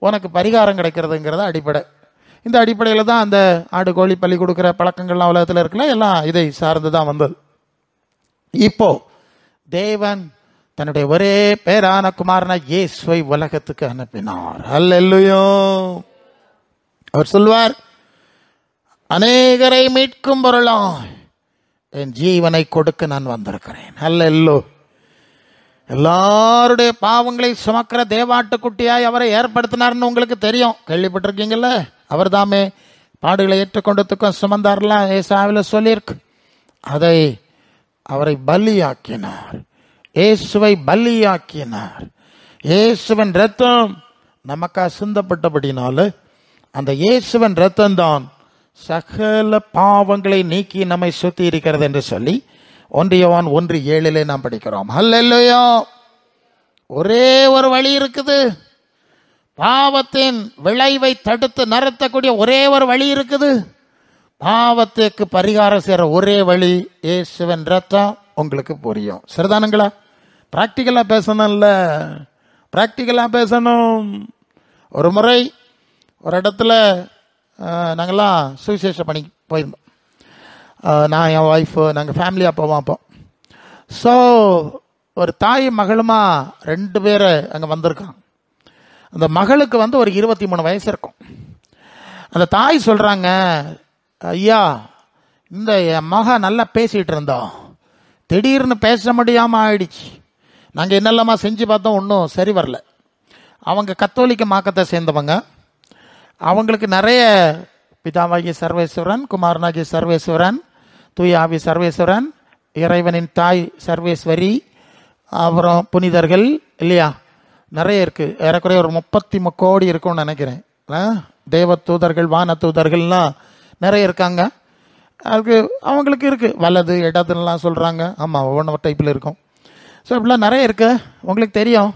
உனக்கு பரிகாரம் கிடைக்கிறதுங்கிறத அடிப்படை. இந்த அடிப்படையில் தான் அந்த ஆடு கோழி பலி கொடுக்குற பழக்கங்கள்லாம் உலகத்தில் இருக்குல்ல, எல்லாம் இதை சார்ந்து தான் வந்தது. இப்போ தேவன் தன்னுடைய ஒரே பேரான குமாரன இயேசுவை உலகத்துக்கு அனுப்பினார். அல்லேலூயா. அவர் சொல்வார், அநேகரை மீட்கும் பொருளாய் என் ஜீவனை கொடுக்க நான் வந்திருக்கிறேன். அல்லேலூயா. எல்லாருடைய பாவங்களை சுமக்கிற தேவாட்டுக்குட்டியாய் அவரை ஏற்படுத்தினார்னு உங்களுக்கு தெரியும், கேள்விப்பட்டிருக்கீங்கல்ல. அவர் தாமே பாடுகளை ஏற்றுக்கொண்டு துக்கம் சுமந்தார்லாம் ஏசாவில் சொல்லியிருக்கு. அதை அவரை பலியாக்கினார், இயேசுவை பலியாக்கினார். இயேசுவின் ரத்தம் நமக்கா சிந்தப்பட்டபடினால அந்த இயேசுவின் ரத்தம் தான் சகல பாவங்களை நீக்கி நம்மை சுத்தி இருக்கிறது என்று சொல்லி 1 யோவான் 1:7 நாம் படிக்கிறோம். அல்லேலூயா. ஒரே ஒரு வழி இருக்குது, பாவத்தின் விளைவை தடுத்து நிறுத்தக்கூடிய ஒரே ஒரு வழி இருக்குது. பாவத்துக்கு பரிகாரம் செய்கிற ஒரே வழி இயேசுவின் ரத்தம். உங்களுக்கு புரியும் சரிதானுங்களா? பிராக்டிக்கலாக பேசணும்ல, பிராக்டிக்கலாக பேசணும். ஒரு முறை ஒரு இடத்துல நாங்கள்லாம் சுவிசேஷ பணி போயிருந்தோம். நான், என் ஒய்ஃபு, நாங்கள் ஃபேமிலியாக போவோம். அப்போ ஸோ ஒரு தாய் மகளுமா 2 பேர் அங்கே வந்திருக்காங்க. அந்த மகளுக்கு ஒரு 23 வயசு இருக்கும். அந்த தாய் சொல்கிறாங்க, ஐயா, இந்த என் மக நல்லா பேசிகிட்டு இருந்தோம், திடீர்னு பேச முடியாமல் ஆயிடுச்சு. நாங்கள் என்னெல்லாமா செஞ்சு பார்த்தோம், ஒன்றும் சரி வரல. அவங்க கத்தோலிக்க மார்க்கத்தை சேர்ந்தவங்க. அவங்களுக்கு நிறைய பிதாவாகிய சர்வேஸ்வரன், குமாரனாகிய சர்வேஸ்வரன், தூய ஆவி சர்வேஸ்வரன், இறைவனின் தாய் சர்வேஸ்வரி, அப்புறம் புனிதர்கள் இல்லையா, நிறைய இருக்குது. ஏறக்குறைய ஒரு 33 கோடி இருக்கும்னு நினைக்கிறேன். தேவ தூதர்கள், வான தூதர்கள்லாம் நிறைய இருக்காங்க. அதுக்கு அவங்களுக்கு இருக்குது, வலது இடத்துலாம் சொல்கிறாங்க. ஆமாம், ஒவ்வொரு டைப்பில் இருக்கும். ஸோ இப்படிலாம் நிறைய இருக்குது. உங்களுக்கு தெரியும்,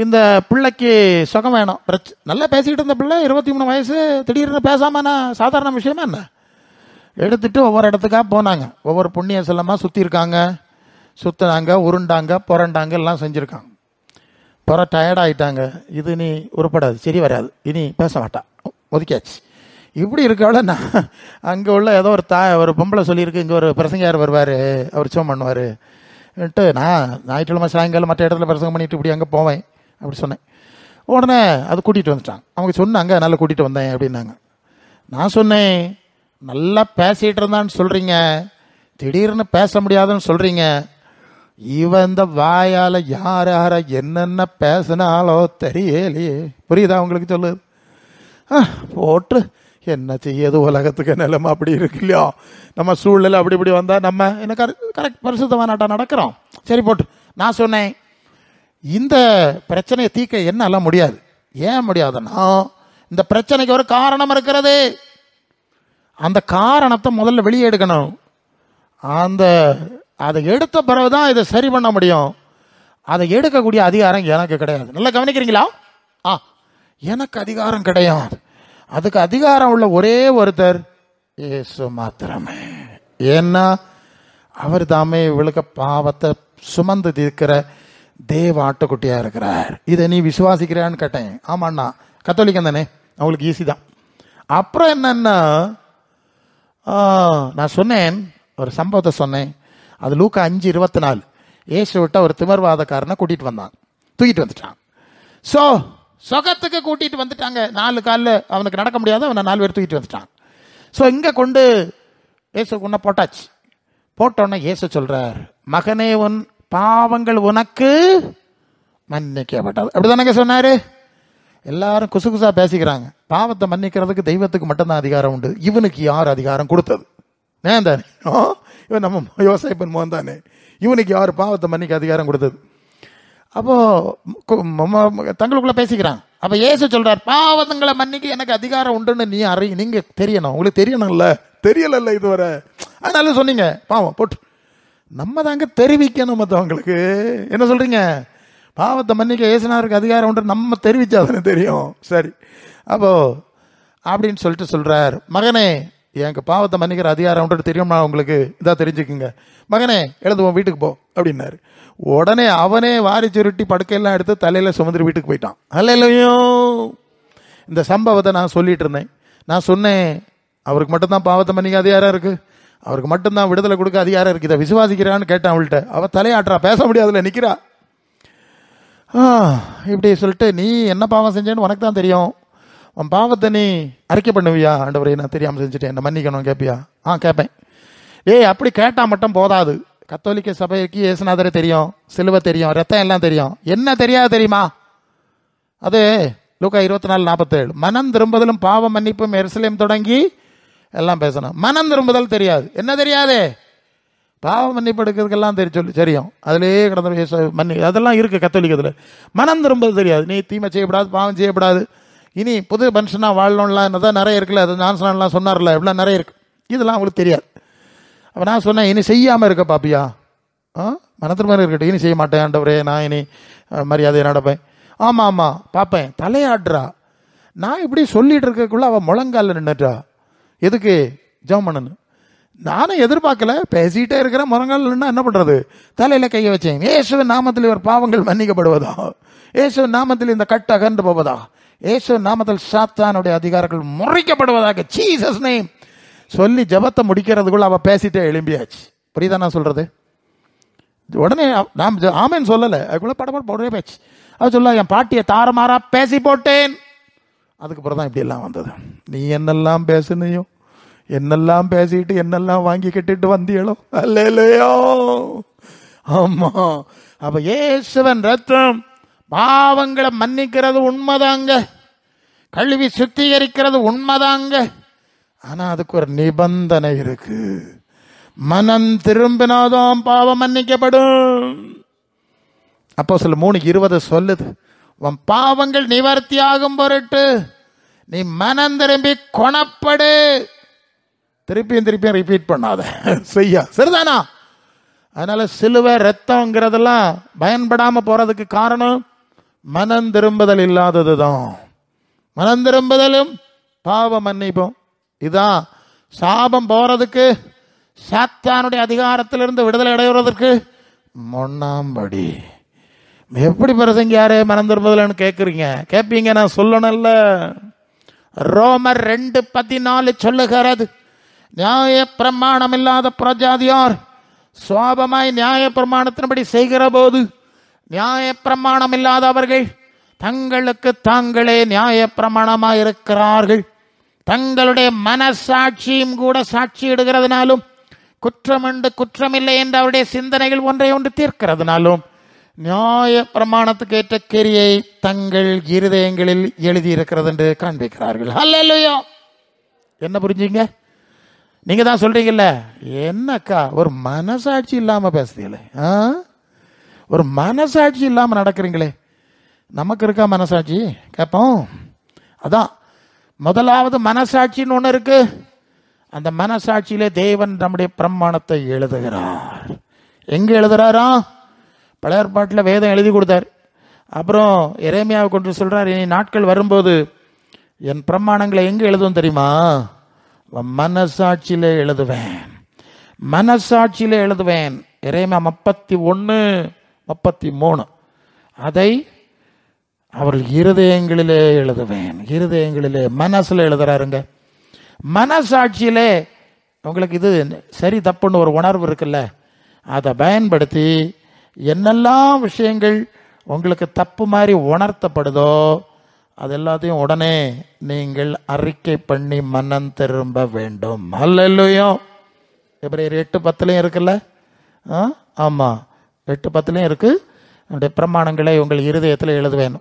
இந்த பிள்ளைக்கு சுகம் வேணும். நல்லா பேசிக்கிட்டு இருந்த பிள்ளை, 23 வயசு, திடீர்னு பேசாமன்னா சாதாரண விஷயமா என்ன? எடுத்துட்டு ஒவ்வொரு இடத்துக்காக போனாங்க. ஒவ்வொரு புண்ணிய செல்லமாக சுற்றிருக்காங்க, சுற்றினாங்க, உருண்டாங்க, புரண்டாங்க, எல்லாம் செஞ்சுருக்காங்க. டயர்டாயிட்டாங்க. இது நீ உருப்படாது, சரி வராது, இனி பேச மாட்டான், ஒதுக்கியாச்சு. இப்படி இருக்கவள நான் அங்கே உள்ள ஏதோ ஒரு பொம்பளை சொல்லியிருக்கு, இங்கே ஒரு பிரசங்கியார் வருவார், அவர் சுகம் பண்ணுவார்ன்ட்டு, நான் ஞாயிற்றுக்கிழமை சாயங்காலம் மற்ற இடத்துல பிரசங்கம் பண்ணிட்டு இப்படி அங்கே போவேன் அப்படி சொன்னேன். உடனே அது கூட்டிகிட்டு வந்துட்டாங்க. அவங்க சொன்னாங்க, நல்லா கூட்டிகிட்டு வந்தேன் அப்படின்னாங்க. நான் சொன்னேன், நல்லா பேசிகிட்டு இருந்தான்னு சொல்கிறீங்க, திடீர்னு பேச முடியாதுன்னு சொல்கிறீங்க, இவன் இந்த வாயால் யார் யாரை என்னென்ன பேசினாலோ தெரியலையே. புரியுதா உங்களுக்கு? சொல்லுது போட்டு என்ன செய்யது, உலகத்துக்கு நிலைமை அப்படி இருக்கு இல்லையா, நம்ம சூழ்நிலை அப்படி இப்படி வந்தால் நம்ம என்ன கரெக்ட் பரிசுத்தமாக நாட்டா நடக்கிறோம். சரி போட்டு நான் சொன்னேன், இந்த பிரச்சனையை தீர்க்க என்னால முடியாது. ஏன் முடியாதுன்னா, இந்த பிரச்சனைக்கு ஒரு காரணம் இருக்கிறது. அந்த காரணத்தை முதல்ல வெளியே எடுக்கணும். அதை எடுத்த பிறகுதான் இதை சரி பண்ண முடியும். அதை எடுக்கக்கூடிய அதிகாரம் எனக்கு கிடையாது. நல்லா கவனிக்கிறீங்களா? எனக்கு அதிகாரம் கிடையாது. அதுக்கு அதிகாரம் உள்ள ஒரே ஒருத்தர் இயேசு மாத்திரமே. ஏன்னா அவர் தாமே இவளுக்கு பாவத்தை சுமந்து தீர்க்கிற தேவ ஆட்டுக்குட்டியா இருக்கிறார். இதை நீ விசுவாசிக்கிறான்னு கேட்டேன். ஆமாண்ணா, கத்தோலிக்கம் தானே, அவங்களுக்கு ஈஸி தான். அப்புறம் என்னன்னா, நான் சொன்னேன், ஒரு சம்பவத்தை சொன்னேன். அது லூக்கா 5:24. இயேசு விட்ட ஒரு திமிர்வாதக்காரனை கூட்டிகிட்டு வந்தாங்க, தூக்கிட்டு வந்துட்டாங்க. ஸோ சொகத்துக்கு கூட்டிட்டு வந்துட்டாங்க. 4 காலில் அவனுக்கு நடக்க முடியாது, அவனை 4 பேர் தூக்கிட்டு வந்துட்டாங்க. ஸோ இங்கே கொண்டு இயேசு உன்னை போட்டாச்சு. போட்டோன்னே இயேசு சொல்றார், மகனே உன் பாவங்கள் உனக்கு மன்னிக்கப்பட்டது. அப்படிதானங்க சொன்னாரு. எல்லாரும் குசுகுசா பேசிக்கிறாங்க. பாவத்தை மன்னிக்கிறதுக்கு தெய்வத்துக்கு மட்டும்தான் அதிகாரம் உண்டு. இவனுக்கு யார் அதிகாரம் கொடுத்தது? ஏன் தானே, இவன் நம்ம யோசேப்பின் மோன் தானே. இவனுக்கு யார் பாவத்தை மன்னிக்க அதிகாரம் கொடுத்தது? அப்போ தங்களுக்குள்ள பேசிக்கிறாங்க. அப்ப இயேசு சொல்றார், பாவங்களை மன்னிக்க எனக்கு அதிகாரம் உண்டுன்னு நீங்க தெரியணும். உங்களுக்கு தெரியணும்ல, தெரியல இதுவரை, அதனால சொன்னீங்க பாவம் போட்டு. நம்ம தாங்க தெரிவிக்கணும் மற்றவங்களுக்கு. என்ன சொல்றீங்க? பாவத்தை மன்னிக்க இயேசுநாதருக்கு அதிகாரம் உண்டு நம்ம தெரிவிச்சாதானே தெரியும். சரி, அப்போ அப்படின்னு சொல்லிட்டு சொல்றார், மகனே எனக்கு பாவத்தை மன்னிக்கிற அதிகாரம் உண்டு தெரியும்னா உங்களுக்கு இதா தெரிஞ்சுக்குங்க. மகனே எழுதுவோம் வீட்டுக்கு போ அப்படின்னாரு. உடனே அவனே வாரி சுருட்டி படுக்கையெல்லாம் எடுத்து தலையில சுமந்துட்டு வீட்டுக்கு போயிட்டான். அல்லேலூயா. இந்த சம்பவத்தை நான் சொல்லிட்டு இருந்தேன். நான் சொன்னேன், அவருக்கு மட்டும்தான் பாவத்தை மன்னிக்க அதிகாரம் இருக்கு, அவருக்கு மட்டும்தான் விடுதலை கொடுக்க அதிகாரம் இருக்கு. இதை விசுவாசிக்கிறான்னு கேட்டேன் அவள்கிட்ட. அவ தலையாட்டுறா, பேச முடியாதுல நிக்கிறா. இப்படி சொல்லிட்டு, நீ என்ன பாவம் செஞ்சேன்னு உனக்கு தான் தெரியும், உன் பாவத்தை நீ அறிக்கை பண்ணுவியா? ஆண்டவரே நான் தெரியாமல் செஞ்சுட்டேன், என்ன மன்னிக்கணும் கேட்பியா? கேட்பேன். அப்படி கேட்டா மட்டும் போதாது. கத்தோலிக்க சபைக்கு இயேசுநாதரே தெரியும், சிலுவை தெரியும், ரத்தம் எல்லாம் தெரியும். என்ன தெரியாது தெரியுமா? அது லூக்கா 24:47. மனம் திரும்புதலும் பாவ மன்னிப்பும் எருசலேம் தொடங்கி எல்லாம் பேசணும். மனம் திரும்புதல் தெரியாது. என்ன தெரியாது? பாவ மன்னிப்பு எடுக்கிறதுக்கெல்லாம் தெரியும். அதிலேயே கிடந்த மன்னி அதெல்லாம் இருக்கு கத்தோலிக்கத்தில். மனம் திரும்புதல் தெரியாது. நீ தீமை செய்யப்படாது, பாவம் செய்யப்படாது, இனி புது மனுஷனாக வாழணும்லாம் என்னதான் நிறைய இருக்குல்ல. அது நான்சனாலாம் சொன்னார்ல, எவ்வளோ நிறைய இருக்கு. இதெல்லாம் அவங்களுக்கு தெரியாது. அப்போ நான் சொன்னேன், இனி செய்யாமல் இருக்க பாப்பியா? மனத்திரும்ப இருக்கட்டும், இனி செய்ய மாட்டேன் ஆண்டவரே, நான் இனி மரியாதையை நடப்பேன். ஆமாம் ஆமாம் பார்ப்பேன். தலையாடுறா. நான் இப்படி சொல்லிட்டு இருக்கக்குள்ள அவள் முழங்கால நின்றுட்டா. எதுக்கு? ஜெபம் பண்ணு. நானும் எதிர்பார்க்கல, பேசிகிட்டே இருக்கிற முழங்கால நின்னா என்ன பண்ணுறது? தலையில் கையை வச்சேன். இயேசுவின் நாமத்தில் இவர் பாவங்கள் மன்னிக்கப்படுவதா, இயேசுவின் நாமத்தில் இந்த கட்டு அகன்று போவதா, இயேசுவின் நாமத்தில் சாத்தானுடைய அதிகாரங்கள் முறைக்கப்படுவதாக, ஜீசஸ் நேம் சொல்லி ஜபத்தை முடிக்கிறதுக்குள்ள அவள் பேசிட்டே எழும்பியாச்சு. புரியுதா நான் சொல்றது? உடனே நான் ஆமேன்னு சொல்லலை, அதுக்குள்ள படப்பட போடவே பேச்சு. அவ சொல்ல, என் பாட்டியை தாறுமாறா பேசி போட்டேன். அதுக்கப்புறம் தான் இப்படி எல்லாம் வந்தது. நீ என்னெல்லாம் பேசுனியோ, என்னெல்லாம் பேசிட்டு என்னெல்லாம் வாங்கி கட்டிட்டு வந்தியளோ. அல்லேலூயா. ஆமா, அப்ப இயேசுவின் ரத்தம் பாவங்களை மன்னிக்கிறது உண்மைதாங்க, கழுவி சுத்திகரிக்கிறது உண்மைதாங்க. ஆனா அதுக்கு ஒரு நிபந்தனை இருக்கு. மனம் திரும்பினாதான் பாவம் மன்னிக்கப்படும். அப்போஸ்தலர் 3:20 சொல்லுது, உன் பாவங்கள் நிவர்த்தி ஆகும் பொருட்டு நீ மனம் திரும்பி கொணப்படு. திருப்பியும் ரிப்பீட் பண்ணாத, செய்யா சரிதானா? அதனால சிலுவை ரத்தம்ங்கிறதெல்லாம் பயன்படாம போறதுக்கு காரணம் மனம் திரும்புதல் இல்லாததுதான். மனம் திரும்புதலும் பாவ மன்னிப்பும் இதான். சாபம் போறதுக்கு, சாத்தானுடைய அதிகாரத்திலிருந்து விடுதலை அடைவதற்கு முன்னாம்படி. எப்படி பிரசங்க யாரே மனம் திரும்புதல்னு கேட்குறீங்க? கேட்பீங்க, நான் சொல்லணும்ல. ரோமர் 2:14 சொல்லுகிறது, நியாய பிரமாணம் இல்லாத பிரஜாதியார் சுவாபமாய் நியாய பிரமாணத்தின்படி செய்கிற போது நியாய பிரமாணம் இல்லாதவர்கள் தங்களுக்கு தாங்களே நியாய பிரமாணமாய் இருக்கிறார்கள். தங்களுடைய மனசாட்சியும் கூட சாட்சியிடுகிறதுனாலும் குற்றமுண்டு குற்றமில்லை என்று அவருடைய சிந்தனைகள் ஒன்றை ஒன்று தீர்க்கிறதுனாலும் நியாய பிரமாணத்துக்கு ஏற்ற கிரியை தங்கள் இருதயங்களில் எழுதியிருக்கிறது என்று காண்பிக்கிறார்கள். அல்லேலூயா. என்ன புரிஞ்சுங்க? நீங்க தான் சொல்றீங்கல்ல, என்னக்கா ஒரு மனசாட்சி இல்லாம பேசுறீங்களே, ஒரு மனசாட்சி இல்லாம நடக்கிறீங்களே. நமக்கு இருக்கா மனசாட்சி? கேட்போம். அதான் முதலாவது மனசாட்சின்னு ஒன்று இருக்கு. அந்த மனசாட்சியிலே தேவன் நம்முடைய பிரமாணத்தை எழுதுகிறார். எங்க எழுதுறாரா? பழைய ஏற்பாட்டில் வேதம் எழுதி கொடுத்தார். அப்புறம் எரேமியாவை கொண்டு சொல்றார், இனி நாட்கள் வரும்போது என் பிரமாணங்களை எங்க எழுதுவோம் தெரியுமா? மனசாட்சியிலே எழுதுவேன், மனசாட்சியிலே எழுதுவேன். எரேமியா 31:33 அதை அவர்கள் இருதயங்களிலே எழுதுவேன். இருதயங்களிலே, மனசுல எழுதுறாருங்க. மனசாட்சியிலே உங்களுக்கு இது சரி தப்புன்னு ஒரு உணர்வு இருக்குல்ல, அதை பயன்படுத்தி என்னெல்லாம் விஷயங்கள் உங்களுக்கு தப்பு மாதிரி உணர்த்தப்படுதோ அது எல்லாத்தையும் உடனே நீங்கள் அறிக்கை பண்ணி மனம் திரும்ப வேண்டும். அல்லேலூயா. எபிரேயர் 8:10 இருக்குல்ல? ஆமாம், 8:10 இருக்கு. என்னுடைய பிரமாணங்களை உங்கள் இருதயத்தில் எழுதுவேன்.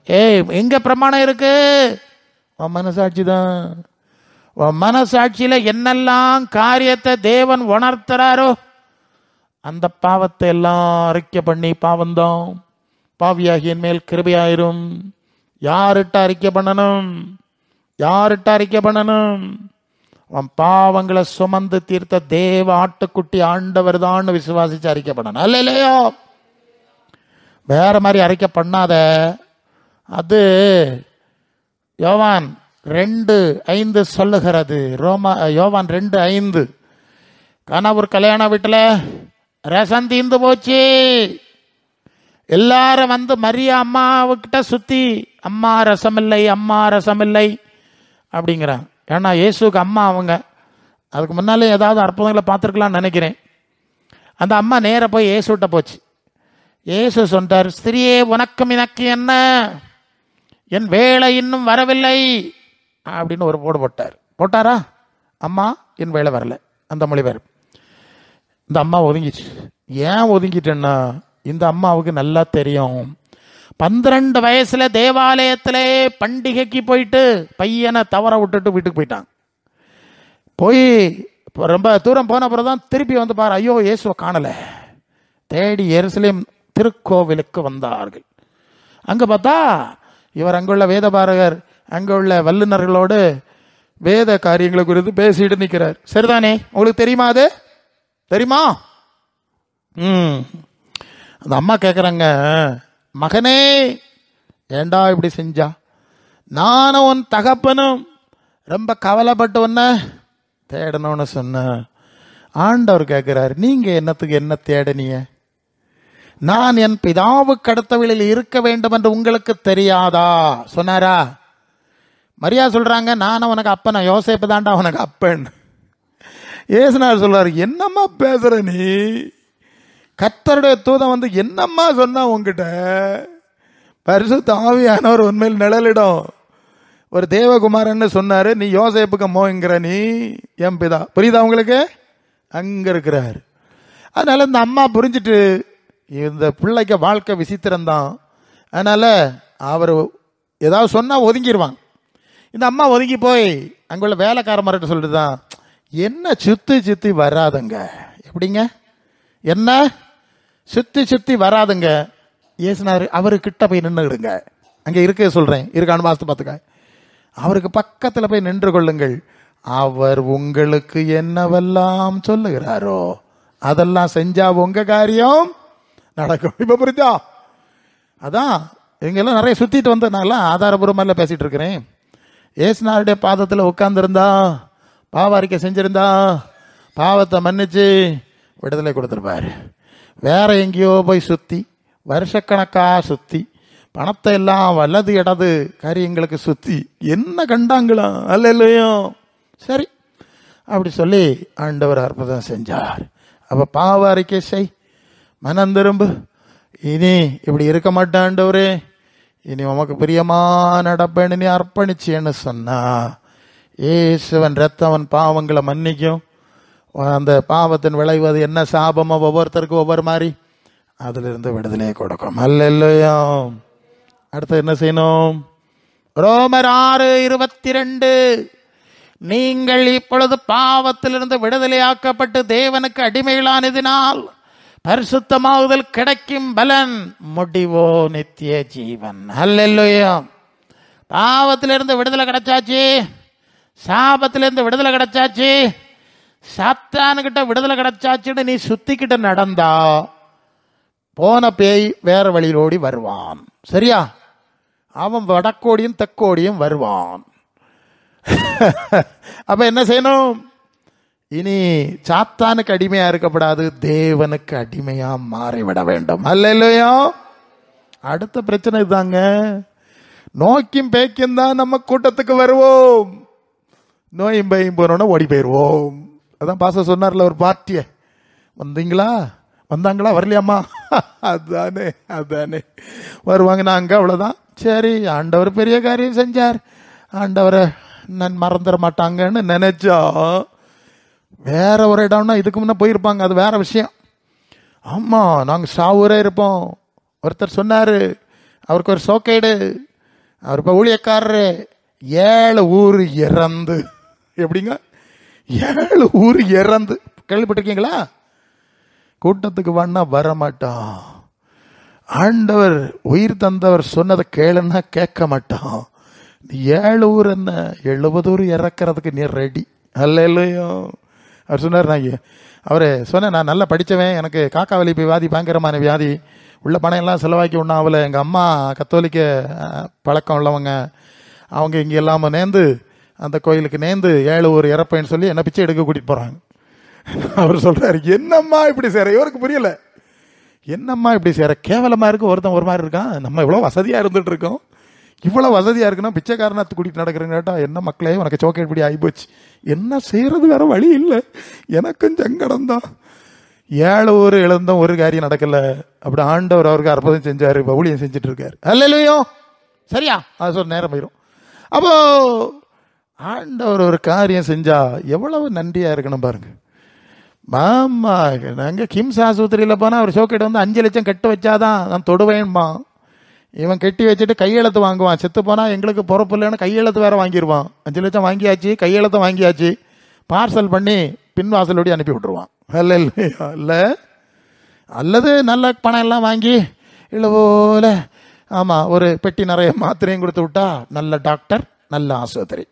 எங்க பிரமாணம் இருக்கு? உன் மனசாட்சி தான். உன் மனசாட்சியில என்னெல்லாம் காரியத்தை தேவன் உணர்த்துறாரோ அந்த பாவத்தை எல்லாம் அறிக்கை பண்ணி, பாவந்தான் பாவியாகிய மேல் கிருபையாயிரும். யார்கிட்ட அறிக்கை பண்ணணும்? யார்கிட்ட அறிக்கை பண்ணணும்? அவன் பாவங்களை சுமந்து தீர்த்த தேவ ஆட்டுக்குட்டி ஆண்டவர் தான் விசுவாசிச்சு அறிக்கை பண்ணணும். இல்லையோ வேற மாதிரி அறிக்கை பண்ணாத. அது யோவான் 2:5 சொல்லுகிறது. யோவான் 2:5, கணவர் கல்யாண வீட்டில் ரசம் தீர்ந்து போச்சு. எல்லாரும் வந்து மரியா அம்மாவுக்கிட்ட சுத்தி, அம்மா ரசமில்லை, அம்மா ரசமில்லை அப்படிங்கிறாங்க. ஏன்னா இயேசுக்கு அம்மா அவங்க. அதுக்கு முன்னாலே ஏதாவது அற்புதங்களை பார்த்துருக்கலாம்னு நினைக்கிறேன். அந்த அம்மா நேர போய் இயேசுகிட்ட போச்சு. இயேசு சொன்னார், ஸ்திரியே உனக்கும் எனக்கு என்ன, என் வேலை இன்னும் வரவில்லை அப்படின்னு ஒரு போடு போட்டார். போட்டாரா? அம்மா என் வேலை வரல, அந்த மொழிபெயர். இந்த அம்மா ஒதுங்கிச்சு. ஏன் ஒதுங்கிட்டேன்னா, இந்த அம்மாவுக்கு நல்லா தெரியும், 12 வயசுல தேவாலயத்திலே பண்டிகைக்கு போயிட்டு பையனை தவற விட்டுட்டு வீட்டுக்கு போயிட்டான். போய் ரொம்ப தூரம் போன பிறகுதான் திருப்பி வந்து பாரு, ஐயோ இயேசுவை காணல. தேடி எருசலேம் திருக்கோவிலுக்கு வந்தார்கள். அங்க பார்த்தா இவர் அங்குள்ள வேதபாரகர், அங்குள்ள வல்லுநர்களோடு வேத காரியங்களை குறித்து பேசிட்டு நிற்கிறார். சரிதானே? உங்களுக்கு தெரியுமா? அது தெரியுமா? அந்த அம்மா கேட்குறாங்க, மகனே ஏண்டா இப்படி செஞ்சா? நானும் உன் தகப்பனும் ரொம்ப கவலைப்பட்டு ஒன்ன தேடணும்னு சொன்ன. ஆண்டவர் கேட்கிறார், நீங்க என்னத்துக்கு என்ன தேடனிய? நான் என் பிதாவுக்கு அடுத்தவளில் இருக்க வேண்டும் என்று உங்களுக்கு தெரியாதா சொன்னாரா? மரியா சொல்றாங்க, நானும் உனக்கு அப்பனா, யோசேப்பு தாண்டா உனக்கு அப்பன். ஏசுனார் சொல்றாரு, என்னம்மா பேசுற நீ? கர்த்தருடைய தூதன் வந்து என்னம்மா சொன்னா உங்ககிட்ட? பரிசுத்த ஆவியானவர் உண்மையில் நிழலிடம் ஒரு தேவகுமாரன்னு சொன்னாரு, நீ யோசேப்புக்கு மோங்கிற, நீ என் பிதா. புரியுதா உங்களுக்கு? அங்க இருக்கிறார். அதனால இந்த அம்மா புரிஞ்சுட்டு, இந்த பிள்ளைக்கு வாழ்க்கை விசித்திரம்தான், அதனால அவர் ஏதாவது சொன்னா ஒதுங்கிடுவாங்க. இந்த அம்மா ஒதுங்கி போய் அங்குள்ள வேலைக்காரமார்கிட்ட சொல்லிட்டுதான், என்ன சுத்தி சுத்தி வராதுங்க. எப்படிங்க? என்ன சுத்தி சுத்தி வராதுங்க? ஏசுனாரு, அவரு கிட்ட போய் நின்றுடுங்க. அங்க இருக்க சொல்றேன், இருக்கான்னு வாஸ்து பார்த்துக்க. அவருக்கு பக்கத்துல போய் நின்று கொள்ளுங்கள். அவர் உங்களுக்கு என்னவெல்லாம் சொல்லுகிறாரோ அதெல்லாம் செஞ்சா உங்க காரியம் நடக்கும். இப்ப புரிஞ்சா? அதான் இங்கெல்லாம் நிறைய சுத்திட்டு வந்ததுனால ஆதாரபூர்வமா பேசிட்டு இருக்கிறேன். ஏசுனாருடைய பாதத்தில் உட்கார்ந்துருந்தா, பாவ அறிக்கை செஞ்சிருந்தா, பாவத்தை மன்னிச்சு விடுதலை கொடுத்துருப்பாரு. வேற எங்கேயோ போய் சுத்தி, வருஷக்கணக்கா சுத்தி, பணத்தை எல்லாம் வலது இடது காரியங்களுக்கு சுத்தி என்ன கண்டாங்களாம்? அல்லையோ? சரி, அப்படி சொல்லி ஆண்டவர் அற்புதம் செஞ்சார். அப்ப பாவ அறிக்கை செய், மனம் திரும்பு, இனி இப்படி இருக்க மாட்டேன் ஆண்டவரே, இனி உமக்கு பிரியமான நடப்பேன்னு நீ அர்ப்பணிச்சேன்னு சொன்னா இயேசுவன் ரத்தம் அவன் பாவங்களை மன்னிக்கும். அந்த பாவத்தின் விளைவது என்ன சாபமோ ஒவ்வொருத்தருக்கும் ஒவ்வொரு மாதிரி, அதுல இருந்து விடுதலையை கொடுக்கும். அல்லேலூயா. அடுத்து என்ன செய்யணும்? ரோமர் 6:22, நீங்கள் இப்பொழுது பாவத்திலிருந்து விடுதலையாக்கப்பட்டு தேவனுக்கு அடிமைகளானதினால் பரிசுத்தமாகுதல் கிடைக்கும் பலன் முடிவோ நித்திய ஜீவன். அல்லேலூயா. பாவத்திலிருந்து விடுதலை கிடைச்சாச்சு, சாபத்திலிருந்து விடுதலை கிடைச்சாச்சு, சாத்தானுகிட்ட விடுதலை கிடைச்சாச்சுன்னு நீ சுத்திக்கிட்டு நடந்தா போன பேய் வேற வழியில் ஓடி வருவான். சரியா? அவன் வடக்கோடியும் தெக்கோடியும் வருவான். அப்ப என்ன செய்யணும்? இனி சாத்தானுக்கு அடிமையா இருக்கப்படாது, தேவனுக்கு அடிமையா மாறிவிட வேண்டும். அல்லேலூயா. அடுத்த பிரச்சனை இதுதாங்க. நோக்கியும் பேக்கியும் தான் நம்ம கூட்டத்துக்கு வருவோம், நோயும் பையும் போனோன்னா ஓடி போயிடுவோம். அதான் பாச சொன்னார்ல, ஒரு பார்ட்டிய வந்தீங்களா, வந்தாங்களா, வரலையாம்மா அதானே அதானே வருவாங்க. நாங்க அவ்வளவுதான். சரி, ஆண்டவர் பெரிய காரியம் செஞ்சார், ஆண்டவரை நான் மறந்துட மாட்டாங்கன்னு நினைச்சா வேற ஒரு இடம்னா இதுக்கு முன்ன போயிருப்பாங்க, அது வேற விஷயம். ஆமா, நாங்க சாவூரே இருப்போம். ஒருத்தர் சொன்னாரு, அவருக்கு ஒரு சோக்கேடு, அவர் இப்ப ஊழியக்காரரு, 7 ஊர் இறந்து. எப்படிங்க 7 ஊர் இறந்து? கேள்விப்பட்டிருக்கீங்களா? கூட்டத்துக்கு வேணா வரமாட்டான். ஆண்டவர் உயிர் தந்தவர் சொன்னதை கேளுன்னா கேட்க மாட்டான். 7 ஊர் என்ன 70 ஊர் இறக்கிறதுக்கு நீ ரெடி. அல்லையோ அவர் சொன்னார். அவரு சொன்னேன், நான் நல்லா படித்தவன், எனக்கு காக்கா வலிப்பு வியாதி, பயங்கரமான வியாதி, உள்ள பணம் எல்லாம் செலவாக்கி ஒன்றும் ஆகலை. எங்கள் அம்மா கத்தோலிக்க பழக்கம் உள்ளவங்க, அவங்க இங்கே இல்லாமல் நேர்ந்து அந்த கோயிலுக்கு நேர்ந்து 7 ஊர் இறப்பேன்னு சொல்லி என்ன பிச்சை எடுக்க கூட்டிகிட்டு போகிறாங்க. அவர் சொல்கிறாரு, என்னம்மா இப்படி சேர? இவருக்கு புரியல, என்னம்மா இப்படி சேர, கேவலமாக இருக்கு. ஒருத்தன் ஒரு மாதிரி இருக்கான், நம்ம இவ்வளோ வசதியாக இருந்துட்டு இருக்கோம், இவ்வளோ வசதியாக இருக்குன்னா பிச்சைக்காரனாத்து கூட்டிகிட்டு நடக்கிறேன்னு கேட்டால், என்ன மக்களே உனக்கு சோக்கேட் இப்படி ஆகிப்போச்சு, என்ன செய்கிறது, வேற வழி இல்லை, எனக்கும் சங்கடம் தான். 7 ஊர் இழந்தோம், ஒரு காரியம் நடக்கல. அப்படி ஆண்டவர் அவருக்கு அற்புதம் செஞ்சாரு, ஊழியம் செஞ்சுட்டு இருக்காரு. அல்லேலூயா. சரியா? அது சொல்ல நேரம் போயிடும். அப்போ ஆண்டவர் ஒரு காரியம் செஞ்சா எவ்வளவு நன்றியா இருக்கணும் பாருங்க. மாமா, நாங்கள் கிம்ஸ் ஆஸ்பத்திரியில் போனால் அவர் சோக்கெட் வந்து 5 லட்சம் கட்டு வச்சாதான் நான் தொடுவேன்மா. இவன் கட்டி வச்சுட்டு கையெழுத்து வாங்குவான், செத்து போனால் எங்களுக்கு பொறுப்பு இல்லைன்னு கையெழுத்து வேற வாங்கிடுவான். 5 லட்சம் வாங்கியாச்சு, கையெழுத்து வாங்கியாச்சு, பார்சல் பண்ணி பின்வாசலோடி அனுப்பி விட்டுருவான். இல்லை, அல்லது நல்ல பணம் எல்லாம் வாங்கி இல்லை போல, ஆமாம், ஒரு பெட்டி நிறைய மாத்திரையும் கொடுத்து விட்டா நல்ல டாக்டர், நல்ல ஆஸ்பத்திரி.